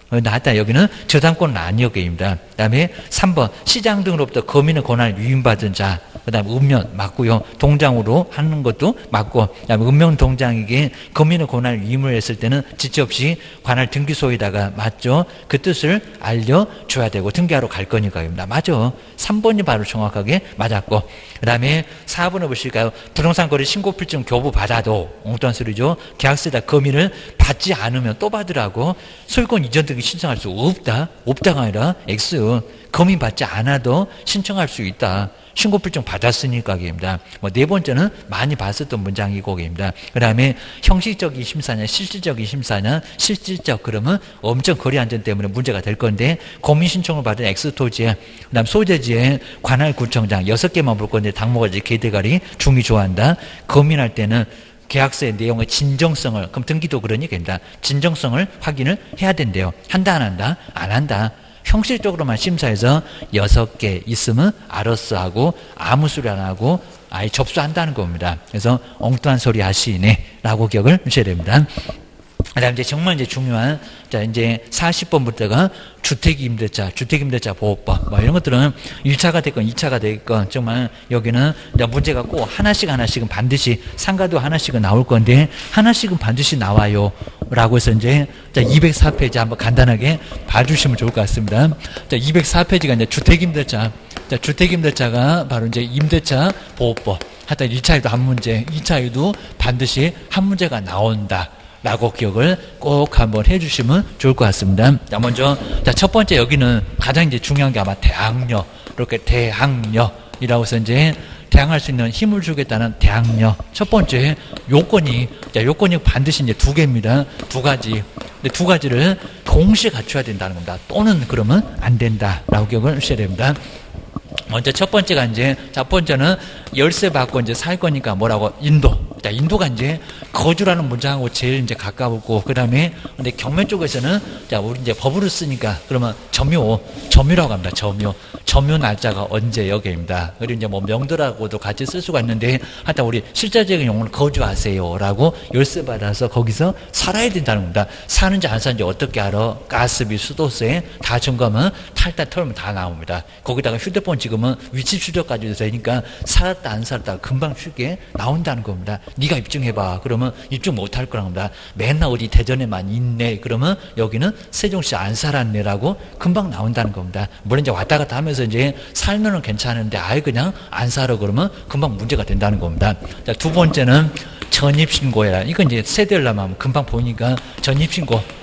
나왔다. 여기는 저당권은 아니었게입니다. 그 다음에 3번 시장 등으로부터 거민의 권한을 위임받은 자. 그 다음에 읍면 맞고요. 동장으로 하는 것도 맞고, 그 다음에 읍면 동장에게 거민의 권한을 위임을 했을 때는 지체 없이 관할 등기소에다가 맞죠. 그 뜻을 알려줘야 되고 등기하러 갈 거니까입니다. 맞아. 3번이 바로 정확하게 맞았고, 그 다음에 4번을 보실까요? 부동산 거래 신고필증 교부 받아도 엉뚱한 소리죠. 계약서에다 거민을 받지 않으면 또 받으라고. 소유권 이전 등기 신청할 수 없다. 없다가 아니라 X. 거민 받지 않아도 신청할 수 있다. 신고필증 받았으니까입니다. 네 번째는 많이 봤었던 문장이고입니다. 그 다음에 형식적인 심사냐, 실질적인 심사냐, 실질적 그러면 엄청 거래 안전 때문에 문제가 될 건데 고민 신청을 받은 X토지에, 그 다음 소재지에 관할 구청장 6개만 볼 건데 당모가지 개대가리 중이 좋아한다. 거민할 때는 계약서의 내용의 진정성을, 그럼 등기도 그러니까 진정성을 확인을 해야 된대요. 한다, 안 한다? 안 한다. 형식적으로만 심사해서 6개 있으면 알았어 하고 아무 소리 안 하고 아예 접수한다는 겁니다. 그래서 엉뚱한 소리 하시네 라고 기억을 하셔야 됩니다. 그 다음 정말 중요한, 이제 40번부터가 주택임대차, 보호법, 이런 것들은 1차가 됐건 2차가 됐건 정말 여기는 문제가 꼭 하나씩은 반드시 상가도 하나씩은 나올 건데 하나씩은 반드시 나와요. 라고 해서 이제 204페이지 한번 간단하게 봐주시면 좋을 것 같습니다. 204페이지가 이제 주택임대차가 바로 이제 임대차 보호법. 하여튼 1차에도 한 문제, 2차에도 반드시 한 문제가 나온다. 라고 기억을 꼭 한번 해주시면 좋을 것 같습니다. 자, 먼저, 첫 번째 여기는 가장 이제 중요한 게 아마 대항력. 이렇게 대항력이라고 해서 이제 대항할 수 있는 힘을 주겠다는 대항력. 첫 번째 요건이 반드시 이제 2개입니다. 2가지. 근데 2가지를 동시에 갖춰야 된다는 겁니다. 또는 그러면 안 된다라고 기억을 하셔야 됩니다. 먼저 첫 번째가 이제, 첫 번째는 열쇠 받고 이제 살 거니까 뭐라고? 인도. 인도가 이제 거주라는 문장하고 제일 이제 가까웠고, 그 다음에 근데 경매 쪽에서는 우리 이제 법으로 쓰니까 그러면 점유라고 합니다. 점유 날짜가 언제 여기입니다. 그리고 이제 명도라고도 같이 쓸 수가 있는데 하여튼 우리 실제적인 용어는 거주하세요라고 열쇠 받아서 거기서 살아야 된다는 겁니다. 사는지 안 사는지 어떻게 알아? 가스비, 수도세 다 점검은 탈탈 털면 다 나옵니다. 거기다가 휴대폰 지금은 위치 추적까지도 되니까 살았다 안 살았다 금방 쉽게 나온다는 겁니다. 네가 입증해봐. 그러면 입증 못할 거란 겁니다. 맨날 어디 대전에만 있네. 그러면 여기는 세종시 안 살았네라고 금방 나온다는 겁니다. 물론 이제 왔다 갔다 하면서 이제 살면은 괜찮은데 아예 그냥 안 살아 그러면 금방 문제가 된다는 겁니다. 자, 두 번째는 전입신고해라. 이건 이제 세대려면 하면 금방 보니까 전입신고.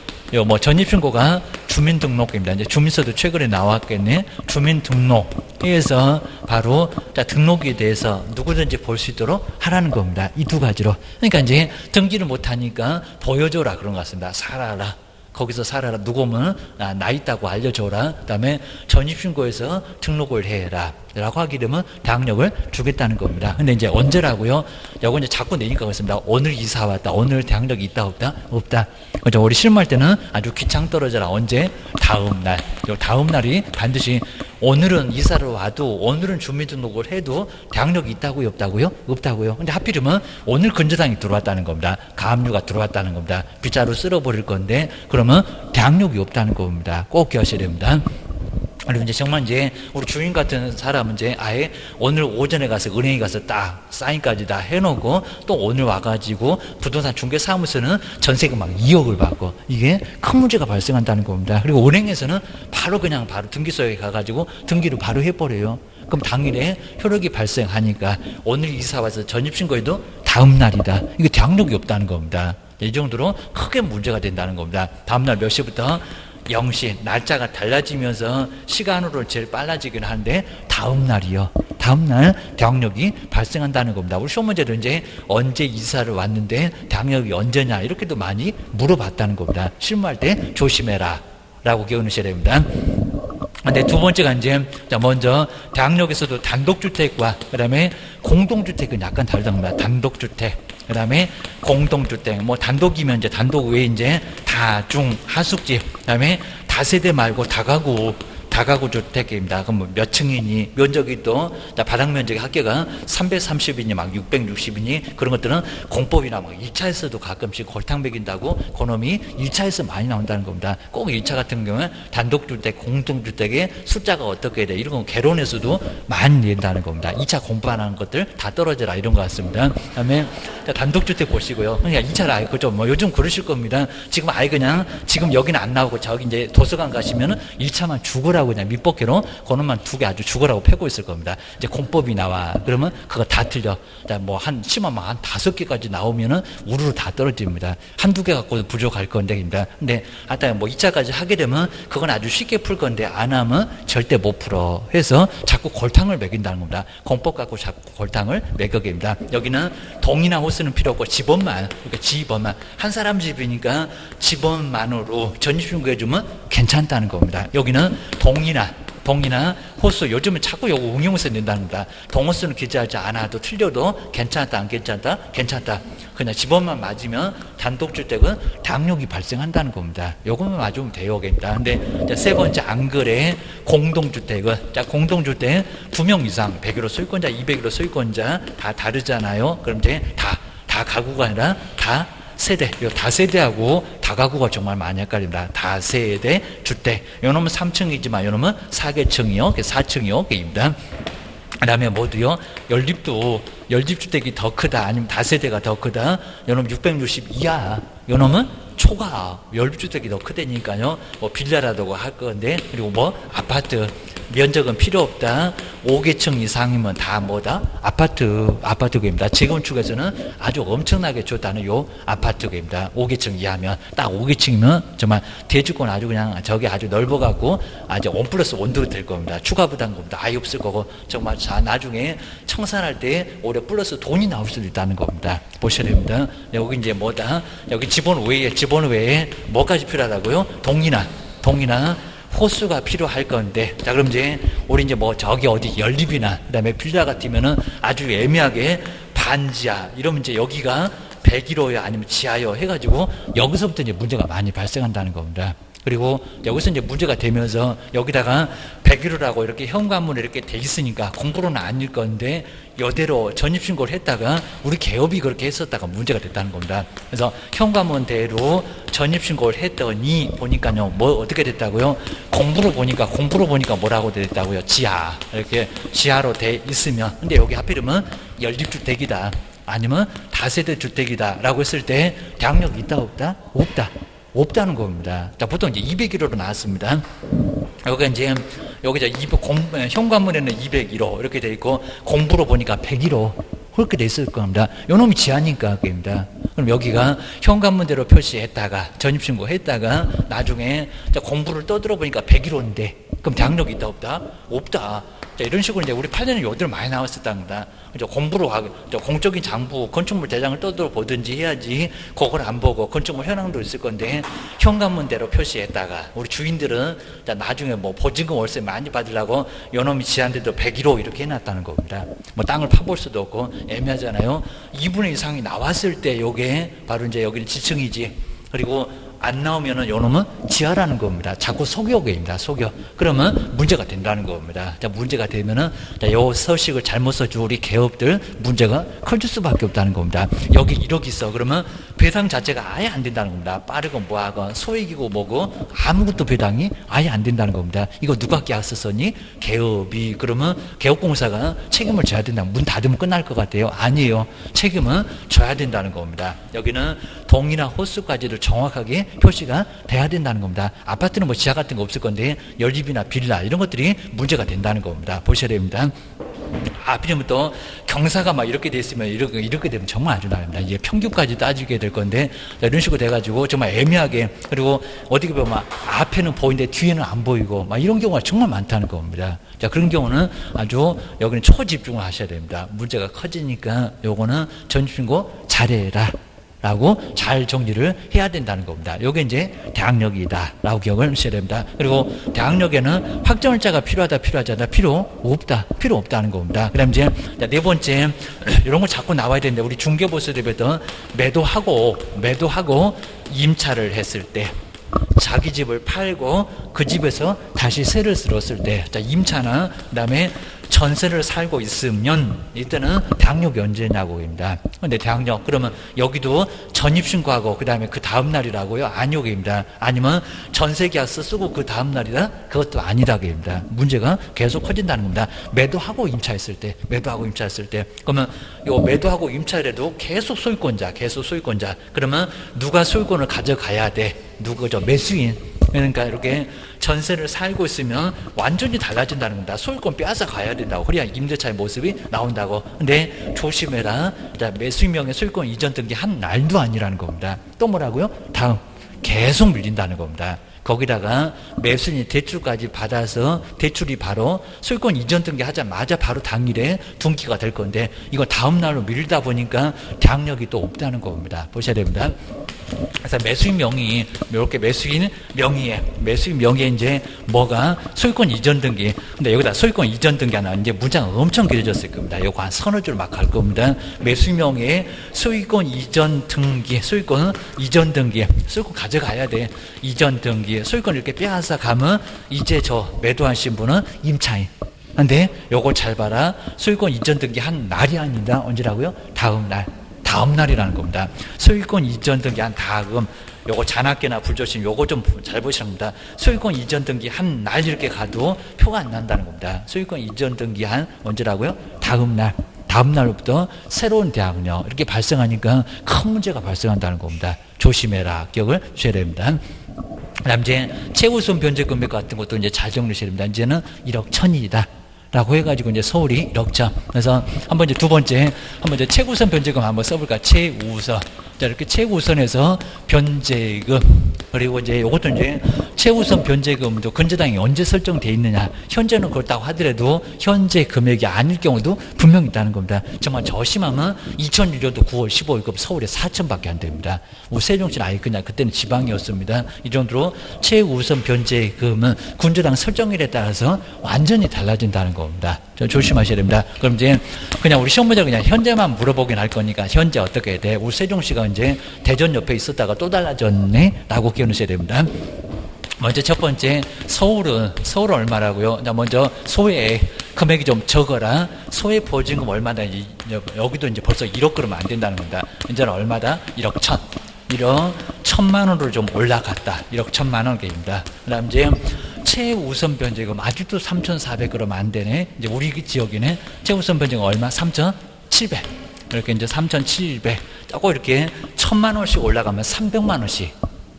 전입신고가 주민등록입니다. 이제 주민서도 최근에 나왔겠네. 주민등록에서 바로 등록에 대해서 누구든지 볼 수 있도록 하라는 겁니다. 이 2가지로. 그러니까 이제 등기를 못하니까 보여줘라 그런 것 같습니다. 살아라. 거기서 살아라. 누구 오면 나 있다고 알려줘라. 그 다음에 전입신고에서 등록을 해라. 라고 하게 되면 대항력을 주겠다는 겁니다. 근데 이제 언제라고요? 요거 이제 자꾸 내니까 그렇습니다. 오늘 이사 왔다. 오늘 대항력이 있다, 없다? 없다. 그죠? 우리 실무할 때는 아주 귀창 떨어져라. 언제? 다음날. 요 다음날이 반드시 오늘은 이사를 와도 오늘은 주민등록을 해도 대항력이 있다고요? 없다고요? 없다고요. 근데 하필이면 오늘 근저당이 들어왔다는 겁니다. 가압류가 들어왔다는 겁니다. 빗자루 쓸어버릴 건데 그러면 대항력이 없다는 겁니다. 꼭 기억하셔야 됩니다. 그리고 이제 정말 이제 우리 주인 같은 사람은 이제 아예 오늘 오전에 가서 은행에 가서 딱 사인까지 다 해놓고 또 오늘 와가지고 부동산 중개사무소는 전세금 막 2억을 받고 이게 큰 문제가 발생한다는 겁니다. 그리고 은행에서는 바로 등기소에 가가지고 등기를 바로 해버려요. 그럼 당일에 효력이 발생하니까 오늘 이사 와서 전입신고해도 다음 날이다. 이게 대항력이 없다는 겁니다. 이 정도로 크게 문제가 된다는 겁니다. 다음날 몇 시부터 0시 날짜가 달라지면서 시간으로 제일 빨라지긴 하는데 다음날이요. 다음날 대항력이 발생한다는 겁니다. 우리 시험 문제도 이제 언제 이사를 왔는데 대항력이 언제냐 이렇게도 많이 물어봤다는 겁니다. 실무할 때 조심해라 라고 기억하셔야 됩니다. 근데 두 번째가 이제, 자, 먼저, 대학역에서도 단독주택과, 그 다음에 공동주택은 약간 다르답니다. 단독주택, 그 다음에 공동주택. 뭐, 단독이면 이제 단독 외에 이제 다중, 하숙집, 그 다음에 다세대 말고 다가구 주택입니다. 그럼 뭐 몇 층이니, 면적이 또, 바닥 면적이 학교가 330이니, 막 660이니, 그런 것들은 공법이나 막 2차에서도 가끔씩 골탕 먹인다고, 그놈이 1차에서 많이 나온다는 겁니다. 꼭 1차 같은 경우는 단독주택, 공동주택의 숫자가 어떻게 돼, 이런 건 개론에서도 많이 낸다는 겁니다. 2차 공부하는 것들 다 떨어져라, 이런 것 같습니다. 그 다음에, 단독주택 보시고요. 그러니까 2차를 아예, 그죠. 뭐 요즘 그러실 겁니다. 지금 아예 그냥, 지금 여기는 안 나오고, 저기 이제 도서관 가시면은 1차만 죽으라고 그냥 밑벗개로 그놈만 두 개 아주 죽으라고 패고 있을 겁니다. 이제 공법이 나와. 그러면 그거 다 틀려. 뭐 한 심하면 한 5개까지 나오면은 우르르 다 떨어집니다. 한두 개 갖고도 부족할 건데입니다. 근데 하여튼 뭐 2차까지 하게 되면 그건 아주 쉽게 풀 건데 안 하면 절대 못 풀어. 해서 자꾸 골탕을 먹인다는 겁니다. 공법 갖고 자꾸 골탕을 먹여입니다. 여기는 동이나 호수는 필요 없고 집원만, 그러니까 집원만. 한 사람 집이니까 집원만으로 전입신고 해주면 괜찮다는 겁니다. 여기는 동이나 호수, 요즘은 자꾸 요거 응용해서 낸다는 겁니다. 동호수는 기재하지 않아도 틀려도 괜찮다, 안 괜찮다? 괜찮다. 그냥 집원만 맞으면 단독주택은 당력이 발생한다는 겁니다. 요것만 맞으면 돼요. 근데 세 번째, 안 그래. 공동주택은, 자, 공동주택 2명 이상, 100일로 소유권자, 200일로 소유권자 다 다르잖아요. 그럼 이제 다 가구가 아니라 다 세대, 요 다세대하고 다가구가 정말 많이 헷갈립니다. 다세대 주택. 요 놈은 3층이지만 요 놈은 4개층이요. 4층이요. 입니다. 그 다음에 모두요, 연립주택이 더 크다, 아니면 다세대가 더 크다, 요 놈 660 이하, 요 놈은 초과, 연립주택이 더 크다니까요, 뭐 빌라라도 할 건데, 그리고 뭐 아파트, 면적은 필요 없다. 5개층 이상이면 다 뭐다? 아파트입니다. 재건축에서는 아주 엄청나게 좋다는 요 아파트입니다. 5개층 이하면, 딱 5개층이면 정말 대주권 아주 그냥 저게 아주 넓어갖고 아주 1+1도 될 겁니다. 추가 부담금도 아예 없을 거고, 정말 나중에 청산할 때 오히려 플러스 돈이 나올 수도 있다는 겁니다. 보셔야 됩니다. 여기 이제 뭐다? 여기 집원 외에 뭐까지 필요하다고요? 동이나 호수가 필요할 건데, 자, 그럼 이제, 우리 이제 뭐, 저기 어디 연립이나, 그 다음에 빌라 같으면은 아주 애매하게 반지하, 이러면 이제 여기가 101호요, 아니면 지하요 해가지고, 여기서부터 이제 문제가 많이 발생한다는 겁니다. 그리고 여기서 이제 문제가 되면서 여기다가 101호라고 이렇게 현관문에 이렇게 돼 있으니까 공부로는 아닐 건데 이대로 전입신고를 했다가 우리 개업이 그렇게 했었다가 문제가 됐다는 겁니다. 그래서 현관문대로 전입신고를 했더니 보니까요, 뭐 어떻게 됐다고요? 공부로 보니까 뭐라고 됐다고요? 이렇게 지하로 돼 있으면, 근데 여기 하필이면 연립주택이다, 아니면 다세대 주택이다 라고 했을 때 대항력이 있다 없다? 없다는 겁니다. 자, 보통 이제 201호로 나왔습니다. 여기 현관문에는 201호 이렇게 돼 있고, 공부로 보니까 101호 그렇게 돼 있을 겁니다. 요 놈이 지하니까 그입니다. 그럼 여기가 현관문대로 표시했다가 전입신고 했다가 나중에 공부를 떠들어 보니까 101호인데 그럼 대항력이 있다 없다? 없다. 자, 이런 식으로 이제 우리 8년에 요들 많이 나왔었답니다. 공부로 공적인 장부, 건축물 대장을 떠들어 보든지 해야지, 그걸 안 보고 건축물 현황도 있을 건데, 현관문대로 표시했다가, 우리 주인들은 나중에 뭐 보증금 월세 많이 받으려고 요놈이 지한테도 101호 이렇게 해놨다는 겁니다. 뭐 땅을 파볼 수도 없고, 애매하잖아요. 2분의 이상이 나왔을 때 요게 바로 이제 여기는 지층이지. 그리고 안 나오면은 요놈은 지하라는 겁니다. 자꾸 속여입니다. 그러면 문제가 된다는 겁니다. 자, 문제가 되면은, 자, 요 서식을 잘못 써주 우리 개업들 문제가 커질 수밖에 없다는 겁니다. 여기 1억 있어. 그러면 배당 자체가 아예 안 된다는 겁니다. 빠르건 뭐하건 소액이고 뭐고 아무것도 배당이 아예 안 된다는 겁니다. 이거 누가 계약서 썼니? 개업이. 그러면 개업공사가 책임을 져야 된다. 문 닫으면 끝날 것 같아요. 아니에요. 책임은 져야 된다는 겁니다. 여기는 동이나 호수까지도 정확하게 표시가 돼야 된다는 겁니다. 아파트는 뭐 지하 같은 거 없을 건데 연립이나 빌라 이런 것들이 문제가 된다는 겁니다. 보셔야 됩니다. 하필이면 또 경사가 막 이렇게 돼 있으면 이렇게 되면 정말 아주 나릅니다. 이게 평균까지 따지게 될 건데, 이런 식으로 돼가지고 정말 애매하게, 그리고 어떻게 보면 막 앞에는 보이는데 뒤에는 안 보이고 막 이런 경우가 정말 많다는 겁니다. 자, 그런 경우는 아주 여기는 초집중을 하셔야 됩니다. 문제가 커지니까 요거는 전입신고 잘해라 라고 잘 정리를 해야 된다는 겁니다. 요게 이제 대항력이다라고 기억을 하셔야 됩니다. 그리고 대항력에는 확정일자가 필요하다, 필요하지 않다, 필요 없다는 겁니다. 그 다음 이제 네 번째, 이런 거 자꾸 나와야 되는데, 우리 중개보수대표도 매도하고 임차를 했을 때, 자기 집을 팔고 그 집에서 다시 세를 들었을 때, 임차나 그 다음에 전세를 살고 있으면 이때는 대항력이 언제냐고 입니다. 근데 대항력 그러면 여기도 전입신고하고 그 다음에 그 다음 날이라고요? 아니오게입니다. 아니면 전세계약서 쓰고 그 다음 날이다? 그것도 아니라고 입니다. 문제가 계속 커진다는 겁니다. 매도하고 임차했을 때 그러면 요 매도하고 임차래도 계속 소유권자 그러면 누가 소유권을 가져가야 돼? 누구죠? 매수인. 그러니까 이렇게 전세를 살고 있으면 완전히 달라진다는 겁니다. 소유권 빼앗아 가야 된다고. 그래야 임대차의 모습이 나온다고. 근데 조심해라. 매수인명의 소유권 이전 등기 한 날도 아니라는 겁니다. 또 뭐라고요? 다음 계속 밀린다는 겁니다. 거기다가 매수인이 대출까지 받아서 대출이 바로 소유권 이전 등기 하자마자 바로 당일에 등기가 될 건데 이거 다음 날로 밀다 보니까 대항력이 또 없다는 겁니다. 보셔야 됩니다. 그래서 매수인 명의, 이렇게 매수인 명의에 이제 뭐가 소유권 이전 등기. 근데 여기다 소유권 이전 등기 하나 이제 문장 엄청 길어졌을 겁니다. 요거 한 서너 줄 막 갈 겁니다. 매수인 명의에 소유권 이전 등기, 소유권 가져가야 돼. 이전 등기, 소유권 이렇게 빼앗아 가면 이제 저 매도하신 분은 임차인. 근데 요거 잘 봐라. 소유권 이전 등기 한 날이 아니다. 언제라고요? 다음 날이라는 겁니다. 소유권 이전 등기 한 다음, 요거 잔악계나 불조심, 요거 좀 잘 보시면 됩니다. 소유권 이전 등기 한 날 이렇게 가도 표가 안 난다는 겁니다. 소유권 이전 등기 한 언제라고요? 다음 날부터 새로운 대항력 이렇게 발생하니까 큰 문제가 발생한다는 겁니다. 조심해라. 기억을 주셔야 됩니다. 그다음 이제 최우선 변제 금액 같은 것도 이제 잘 정리하셔야 됩니다. 이제는 1억 1,000이다. 라고 해가지고 이제 서울이 1억 1,000. 그래서 한번 이제 두 번째, 한번 이제 최우선 변제금 한번 써볼까? 최우선. 자, 이렇게 최우선에서 변제금. 그리고 이제 이것도 이제 최우선 변제금도 근저당이 언제 설정되어 있느냐. 현재는 그렇다고 하더라도 현재 금액이 아닐 경우도 분명히 있다는 겁니다. 정말 저심하면 2001년도 9월 15일금 서울에 4천밖에 안 됩니다. 우리 세종시는 아예 그냥 그때는 지방이었습니다. 이 정도로 최우선 변제금은 근저당 설정일에 따라서 완전히 달라진다는 겁니다. 조심하셔야 됩니다. 그럼 이제 그냥 우리 시험 문제 그냥 현재만 물어보긴 할 거니까 현재 어떻게 해야 돼? 우리 세종시가 이제 대전 옆에 있었다가 또 달라졌네? 라고 기억하셔야 됩니다. 먼저 첫 번째, 서울은 얼마라고요? 먼저 소액 금액이 좀 적어라. 소액 보증금 얼마다? 여기도 이제 벌써 1억 그러면 안 된다는 겁니다. 이제는 얼마다? 1억 1,000. 1억 1,000만 원으로 좀 올라갔다. 1억 1,000만 원입니다. 그 다음 이제 최우선 변제금 아직도 3,400 그러면 안 되네. 이제 우리 지역에는 최우선 변제금 얼마? 3,700. 이렇게 이제 3,700. 자꾸 이렇게 1,000만 원씩 올라가면 300만 원씩.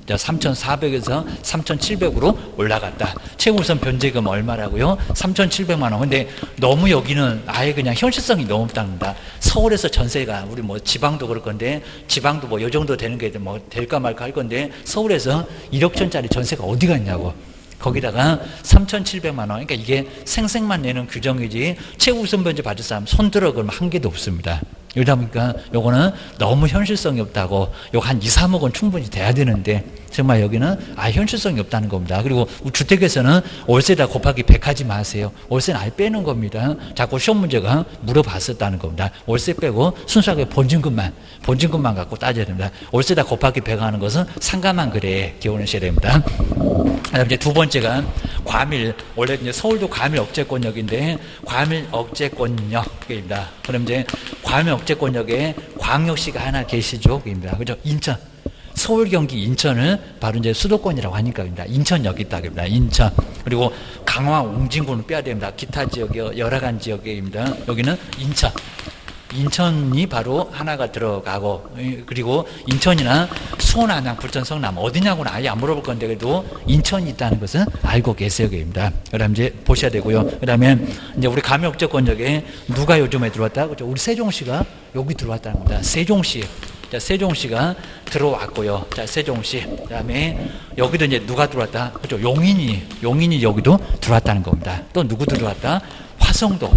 3,400에서 3,700으로 올라갔다. 최우선 변제금 얼마라고요? 3,700만 원. 근데 너무 여기는 아예 그냥 현실성이 너무 없답니다. 서울에서 전세가 우리 뭐 지방도 그럴 건데 지방도 뭐 요 정도 되는 게 뭐 될까 말까 할 건데 서울에서 1억 천짜리 전세가 어디가 있냐고. 거기다가 3,700만 원. 그러니까 이게 생색만 내는 규정이지 최우선 변제 받을 사람 손들어 그러면 한 개도 없습니다. 이러다 보니까 요거는 너무 현실성이 없다고. 요거 한 2, 3억은 충분히 돼야 되는데 정말 여기는 현실성이 없다는 겁니다. 그리고 주택에서는 월세다 곱하기 100 하지 마세요. 월세는 아예 빼는 겁니다. 자꾸 시험 문제가 물어봤었다는 겁니다. 월세 빼고 순수하게 본진금만 갖고 따져야 됩니다. 월세다 곱하기 100 하는 것은 상가만 그래. 기억하셔야 됩니다. 그다음 이제 두 번째가 과밀. 원래 이제 서울도 과밀 억제권역인데 과밀 억제권역입니다. 그럼 이제 과밀 억제권역에 광역시가 하나 계시죠? 입니다. 그죠? 인천. 서울, 경기, 인천을 바로 이제 수도권이라고 하니까입니다. 인천역이 있다입니다. 인천. 그리고 강화, 옹진군을 빼야 됩니다. 기타 지역에 여러 간 지역에입니다. 여기는 인천. 인천이 바로 하나가 들어가고, 그리고 인천이나 수원, 안양, 부천, 성남 어디냐고는 아예 안 물어볼 건데 그래도 인천이 있다는 것은 알고 계세요. 입니다. 그다음 이제 보셔야 되고요. 그다음에 이제 우리 감역제권역에 누가 요즘에 들어왔다? 그죠? 우리 세종시가 여기 들어왔다는 겁니다. 세종시. 자, 세종시가 들어왔고요. 자, 세종시. 그 다음에 여기도 이제 누가 들어왔다? 그죠? 용인이 여기도 들어왔다는 겁니다. 또 누구 들어왔다? 화성도.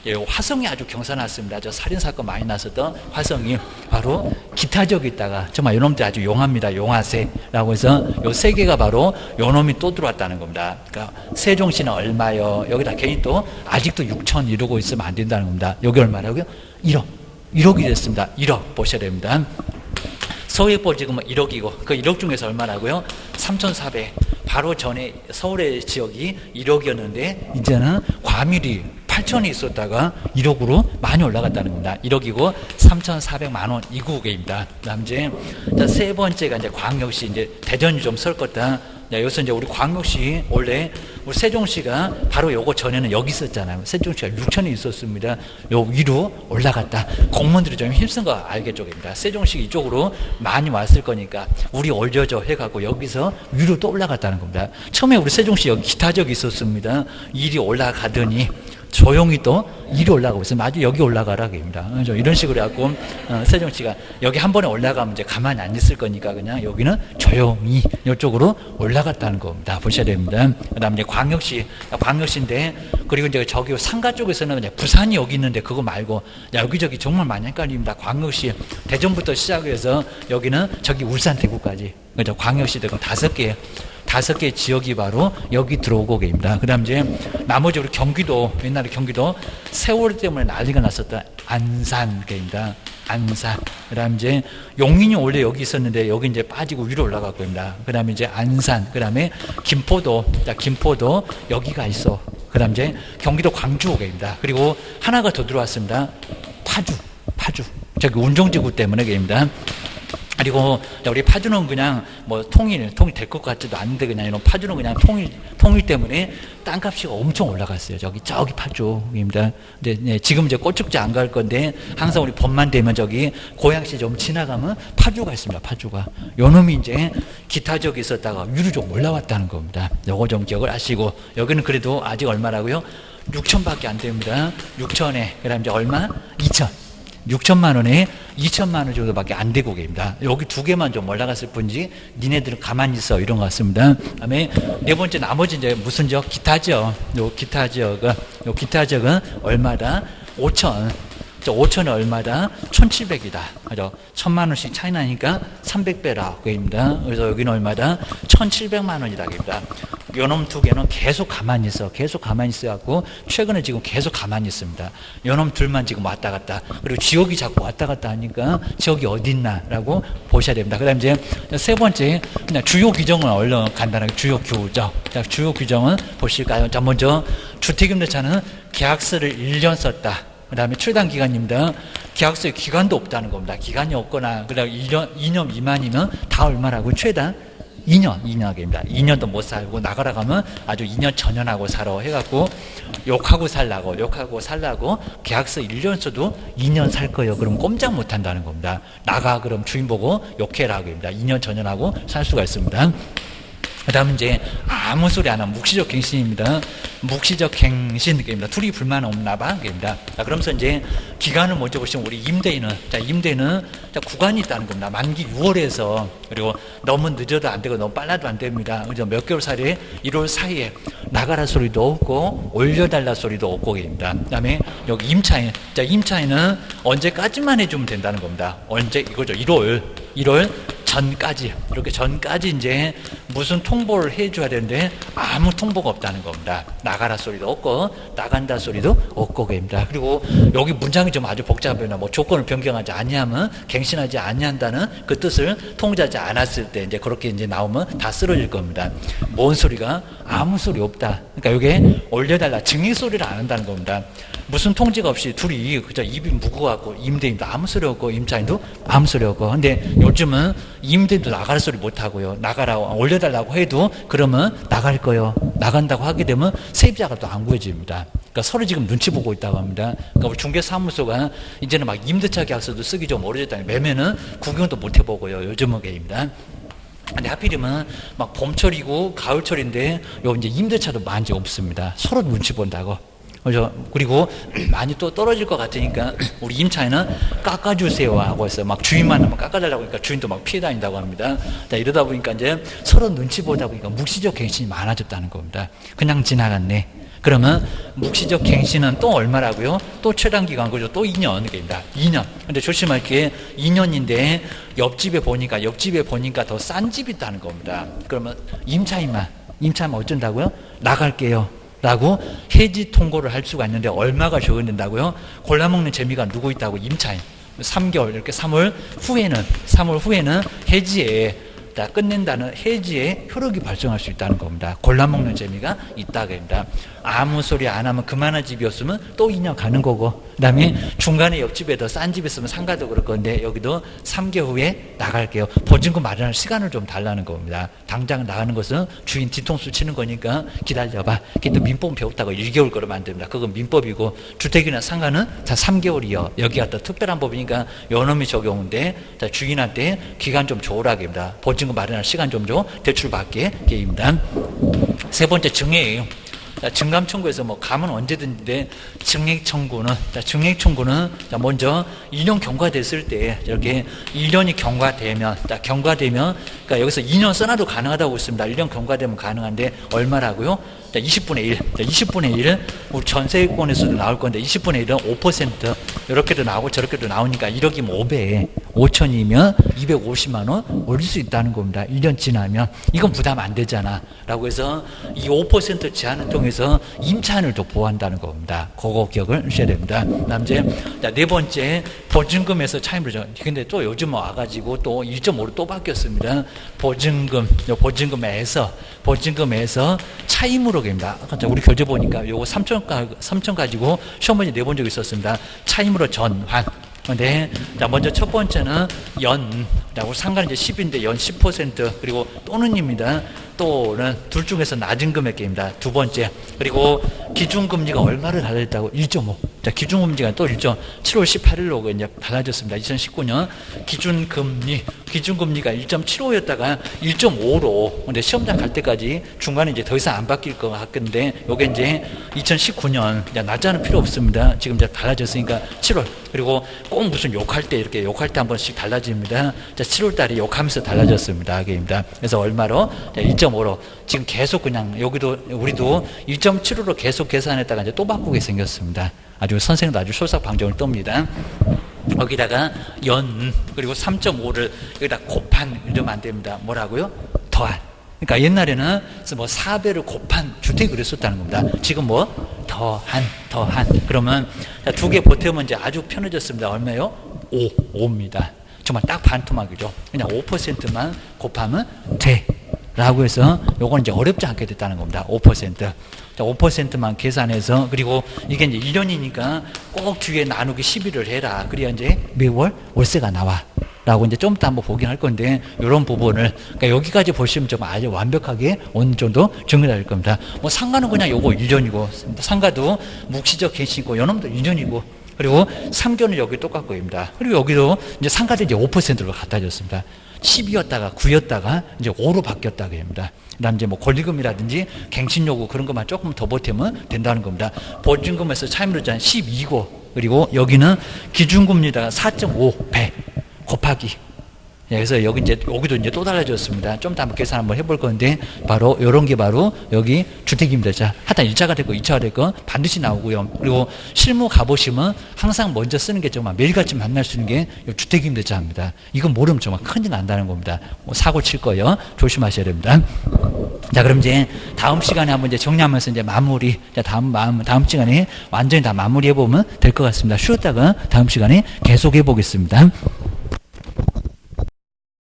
예, 화성이 아주 경사났습니다. 저 살인사건 많이 났었던 화성이 바로 기타적이 있다가 정말 요놈들 아주 용합니다. 용화세라고 해서 요 세 개가 바로 요놈이 또 들어왔다는 겁니다. 그러니까 세종시는 얼마요? 여기다 괜히 또 아직도 6천 이러고 있으면 안 된다는 겁니다. 여기 얼마라고요? 1억이 됐습니다. 1억 보셔야 됩니다. 서울예보 지금 1억이고 그 1억 중에서 얼마라고요? 3,400. 바로 전에 서울의 지역이 1억이었는데 이제는 과밀이 8천이 있었다가 1억으로 많이 올라갔다는 겁니다. 1억이고 3,400만 원 이구개입니다. 그다음 이제 세 번째가 이제 광역시 이제 대전이 좀 설 거다. 여기서 이제 우리 광역시 원래 우리 세종시가 바로 요거 전에는 여기 있었잖아요. 세종시가 6천이 있었습니다. 요 위로 올라갔다. 공무원들이 좀 힘쓴 거 알겠죠입니다. 세종시 이쪽으로 많이 왔을 거니까 우리 올려줘 해갖고 여기서 위로 또 올라갔다는 겁니다. 처음에 우리 세종시 여기 기타적이 있었습니다. 일이 올라가더니 조용히 또 일이 올라가고 있어요. 아주 여기 올라가라 그입니다. 이런 식으로 해갖고 세종시가 여기 한 번에 올라가면 이제 가만히 안 있을 거니까 그냥 여기는 조용히 이쪽으로 올라갔다는 겁니다. 보셔야 됩니다. 그다음 이제 광역시인데 그리고 이제 저기 상가 쪽에서는 이제 부산이 여기 있는데 그거 말고 여기저기 정말 많이 헷갈립니다. 광역시 대전부터 시작해서 여기는 저기 울산 대구까지 그죠? 광역시 대구 5개 지역이 바로 여기 들어오고 계십니다. 그 다음 이제 나머지 우리 경기도, 옛날에 경기도 세월 때문에 난리가 났었던 안산입니다. 안산. 그 다음 이제 용인이 원래 여기 있었는데 여기 이제 빠지고 위로 올라갈 겁니다. 그 다음에 이제 안산. 그 다음에 김포도 여기가 있어. 그 다음 이제 경기도 광주입니다. 그리고 하나가 더 들어왔습니다. 파주. 저기 운정지구 때문에 계십니다. 그리고 우리 파주는 그냥 뭐 통일 될 것 같지도 않은데 그냥 이런 파주는 그냥 통일 때문에 땅값이 엄청 올라갔어요. 저기 파주입니다. 근데 지금 이제 꽃축제 안 갈 건데 항상 우리 봄만 되면 저기 고양시 좀 지나가면 파주가 있습니다. 파주가 요놈이 이제 기타적이 있었다가 위로 좀 올라왔다는 겁니다. 요거 좀 기억을 하시고 여기는 그래도 아직 얼마라고요? 6천밖에 안 됩니다. 6천에 그다음 이제 얼마? 6천만 원에 2천만 원 정도밖에 안 되고 계십니다. 여기 두 개만 좀 올라갔을 뿐이지 니네들은 가만히 있어 이런 것 같습니다. 그다음에 네 번째 나머지 이제 무슨 지역? 기타지역. 요 기타지역은 얼마다? 5천. 5천은 얼마다? 1,700이다. 그죠? 1,000만 원씩 차이 나니까 300배라 그입니다. 그래서 여기는 얼마다? 1,700만 원이다 그입니다. 요놈 두 개는 계속 가만히 있어갖고 최근에 지금 계속 가만히 있습니다. 요놈 둘만 지금 왔다 갔다. 그리고 지역이 자꾸 왔다 갔다 하니까 지역이 어딨나라고 보셔야 됩니다. 그 다음 이제 세 번째 그냥 주요 규정을 얼른 간단하게 주요 규정은 보실까요? 자, 먼저 주택임대차는 계약서를 1년 썼다. 그 다음에 최단 기간입니다. 계약서에 기간도 없다는 겁니다. 기간이 없거나, 그 다음에 2년 미만이면 다 얼마라고? 최단 2년입니다. 2년도 못 살고 나가라 가면 아주 2년 전연하고 살아 해갖고 욕하고 살라고 계약서 1년 써도 2년 살 거예요. 그럼 꼼짝 못 한다는 겁니다. 나가 그럼 주인 보고 욕해라 그럽니다. 2년 전연하고 살 수가 있습니다. 그 다음은 이제 아무 소리 안 하면 묵시적 갱신입니다. 묵시적 갱신입니다. 둘이 불만 없나 봐. 입니다. 자, 그러면서 이제 기간을 먼저 보시면 우리 임대인은 구간이 있다는 겁니다. 만기 6월에서 그리고 너무 늦어도 안 되고 너무 빨라도 안 됩니다. 그죠? 몇 개월 사이에 1월 사이에 나가라 소리도 없고 올려달라 소리도 없고 입니다. 그 다음에 여기 임차인. 자, 임차인은 언제까지만 해주면 된다는 겁니다. 언제 이거죠? 1월 전까지 이렇게 전까지 이제 무슨 통보를 해줘야 되는데 아무 통보가 없다는 겁니다. 나가라 소리도 없고 나간다 소리도 없고 그입니다. 그리고 여기 문장이 좀 아주 복잡해요. 뭐 조건을 변경하지 아니하면 갱신하지 아니한다는 그 뜻을 통지하지 않았을 때 이제 그렇게 이제 나오면 다 쓰러질 겁니다. 뭔 소리가 아무 소리 없다. 그러니까 이게 올려달라 증인 소리를 안 한다는 겁니다. 무슨 통지가 없이 둘이 그저 입이 무거워갖고 임대인도 아무 소리 없고 임차인도 아무 소리 없고 근데 요즘은 임대인도 나갈 소리 못하고요. 나가라고 올려달라고 해도 그러면 나갈 거요. 나간다고 하게 되면 세입자가 또 안 구해집니다. 그러니까 서로 지금 눈치 보고 있다고 합니다. 그러니까 우리 중개사무소가 이제는 막 임대차 계약서도 쓰기 좀 어려졌다니 매매는 구경도 못 해보고요. 요즘은 게입니다. 근데 하필이면 막 봄철이고 가을철인데 요 이제 임대차도 많이 없습니다. 서로 눈치 본다고. 그리고 많이 또 떨어질 것 같으니까 우리 임차인은 깎아주세요 하고 해서 막 주인만 하면 깎아달라고 하니까 주인도 막 피해 다닌다고 합니다. 자, 이러다 보니까 이제 서로 눈치 보다 보니까 묵시적 갱신이 많아졌다는 겁니다. 그냥 지나갔네. 그러면 묵시적 갱신은 또 얼마라고요? 또 최단 기간 그죠? 또 2년입니다. 2년. 근데 조심할 게 2년인데 옆집에 보니까 더 싼 집이 있다는 겁니다. 그러면 임차인만 어쩐다고요? 나갈게요. 라고 해지 통고를 할 수가 있는데 얼마가 적용된다고요? 골라먹는 재미가 누구 있다고? 임차인. 3개월 이렇게 3월 후에는 해지에 끝낸다는 해지의 효력이 발생할 수 있다는 겁니다. 골라먹는 재미가 있다고 합니다. 아무 소리 안 하면 그만한 집이었으면 또 2년 가는 거고, 그 다음에 중간에 옆집에 더 싼 집이 있으면 상가도 그럴 건데 여기도 3개월 후에 나갈게요. 보증금 마련할 시간을 좀 달라는 겁니다. 당장 나가는 것은 주인 뒤통수 치는 거니까 기다려봐. 그게 또 민법 배웠다고 1개월 그러면 안 됩니다. 그건 민법이고 주택이나 상가는 다 3개월이요. 여기가 또 특별한 법이니까 요놈이 적용인데 주인한테 기간 좀 줘라고 합니다. 보증금 마련할 시간 좀 줘. 대출 받게 게임입니다. 세 번째 증액이에요. 증감 청구에서 뭐 감은 언제든지 증액 청구는 먼저 2년 경과됐을 때 이렇게 1년이 경과되면 그러니까 여기서 2년 써놔도 가능하다고 있습니다. 1년 경과되면 가능한데 얼마라고요? 20분의 1. 20분의 1은 우리 전세권에서도 나올 건데 20분의 1은 5% 이렇게도 나오고 저렇게도 나오니까 1억이면 5배 5천이면 250만 원 올릴 수 있다는 겁니다. 1년 지나면 이건 부담 안 되잖아 라고 해서 이 5% 제한을 통해서 임차인을 더 보호한다는 겁니다. 그거 기억을 하셔야 됩니다. 그다음 이제 네 번째 보증금에서 차임으로죠. 근데 또 요즘 와가지고 또 1.5로 또 바뀌었습니다. 보증금에서 차임으로 됩니다. 아까 우리 교재 보니까 요거 3천 가지고 시험문제 내본 적이 있었습니다. 차임으로 전환. 근데 먼저 첫 번째는 연라고 상관 이제 10인데 연 10% 그리고 또는입니다. 또는 둘 중에서 낮은 금액입니다. 두 번째. 그리고 기준금리가 얼마를 달라졌다고? 1.5. 자, 기준금리가 또 7월 18일로 이제 달라졌습니다. 2019년 기준금리가 1.75였다가 1.5로. 근데 시험장 갈 때까지 중간에 이제 더 이상 안 바뀔 것 같은데, 요게 이제 2019년, 낮자는 필요 없습니다. 지금 이제 달라졌으니까 7월. 그리고 꼭 무슨 욕할 때 한 번씩 달라집니다. 자, 7월 달에 욕하면서 달라졌습니다. 하게입니다. 그래서 얼마로? 1.5로. 지금 계속 그냥 우리도 1.75로 계속 계산했다가 이제 또 바꾸게 생겼습니다. 아주 선생님도 아주 솔사방정을 떱니다. 거기다가 그리고 3.5를 여기다 곱한 이러면 안 됩니다. 뭐라고요? 더한. 그러니까 옛날에는 뭐 4배를 곱한 주택이 그랬었다는 겁니다. 지금 뭐 더한. 그러면 두 개 보태면 이제 아주 편해졌습니다. 얼마요? 5입니다. 정말 딱 반토막이죠. 그냥 5%만 곱하면 돼. 라고 해서 요건 이제 어렵지 않게 됐다는 겁니다. 5%. 자, 5%만 계산해서, 그리고 이게 이제 1년이니까 꼭 뒤에 나누기 12를 해라. 그래야 이제 매월 월세가 나와. 라고 이제 좀 이따 한번 보긴 할 건데, 요런 부분을, 그러니까 여기까지 보시면 좀 아주 완벽하게 어느 정도 정리가 될 겁니다. 뭐 상가는 그냥 요거 1년이고, 상가도 묵시적 갱신이고, 요놈도 1년이고, 그리고 3개월은 여기 똑같고입니다. 그리고 여기도 이제 상가도 이제 5%로 갖다 줬습니다. 10이었다가 9였다가 이제 5로 바뀌었다고 합니다. 그다음 이제 뭐 권리금이라든지 갱신 요구 그런 것만 조금 더 보태면 된다는 겁니다. 보증금에서 차임으로자 12고, 그리고 여기는 기준금리다가 4.5배 곱하기. 그래서 여기도 이제 또 달라졌습니다. 좀 더 한번 계산 한번 해볼 건데, 바로 요런 게 바로 여기 주택임대. 자, 하여튼 1차가 됐고 2차가 됐고 반드시 나오고요. 그리고 실무 가보시면 항상 먼저 쓰는 게 정말 매일같이 만날 수 있는 게 주택임대차입니다. 이건 모르면 정말 큰일 난다는 겁니다. 뭐 사고 칠 거예요. 조심하셔야 됩니다. 자, 그럼 이제 다음 시간에 한번 이제 정리하면서 이제 마무리. 자, 다음 시간에 완전히 다 마무리해 보면 될 것 같습니다. 쉬었다가 다음 시간에 계속 해보겠습니다.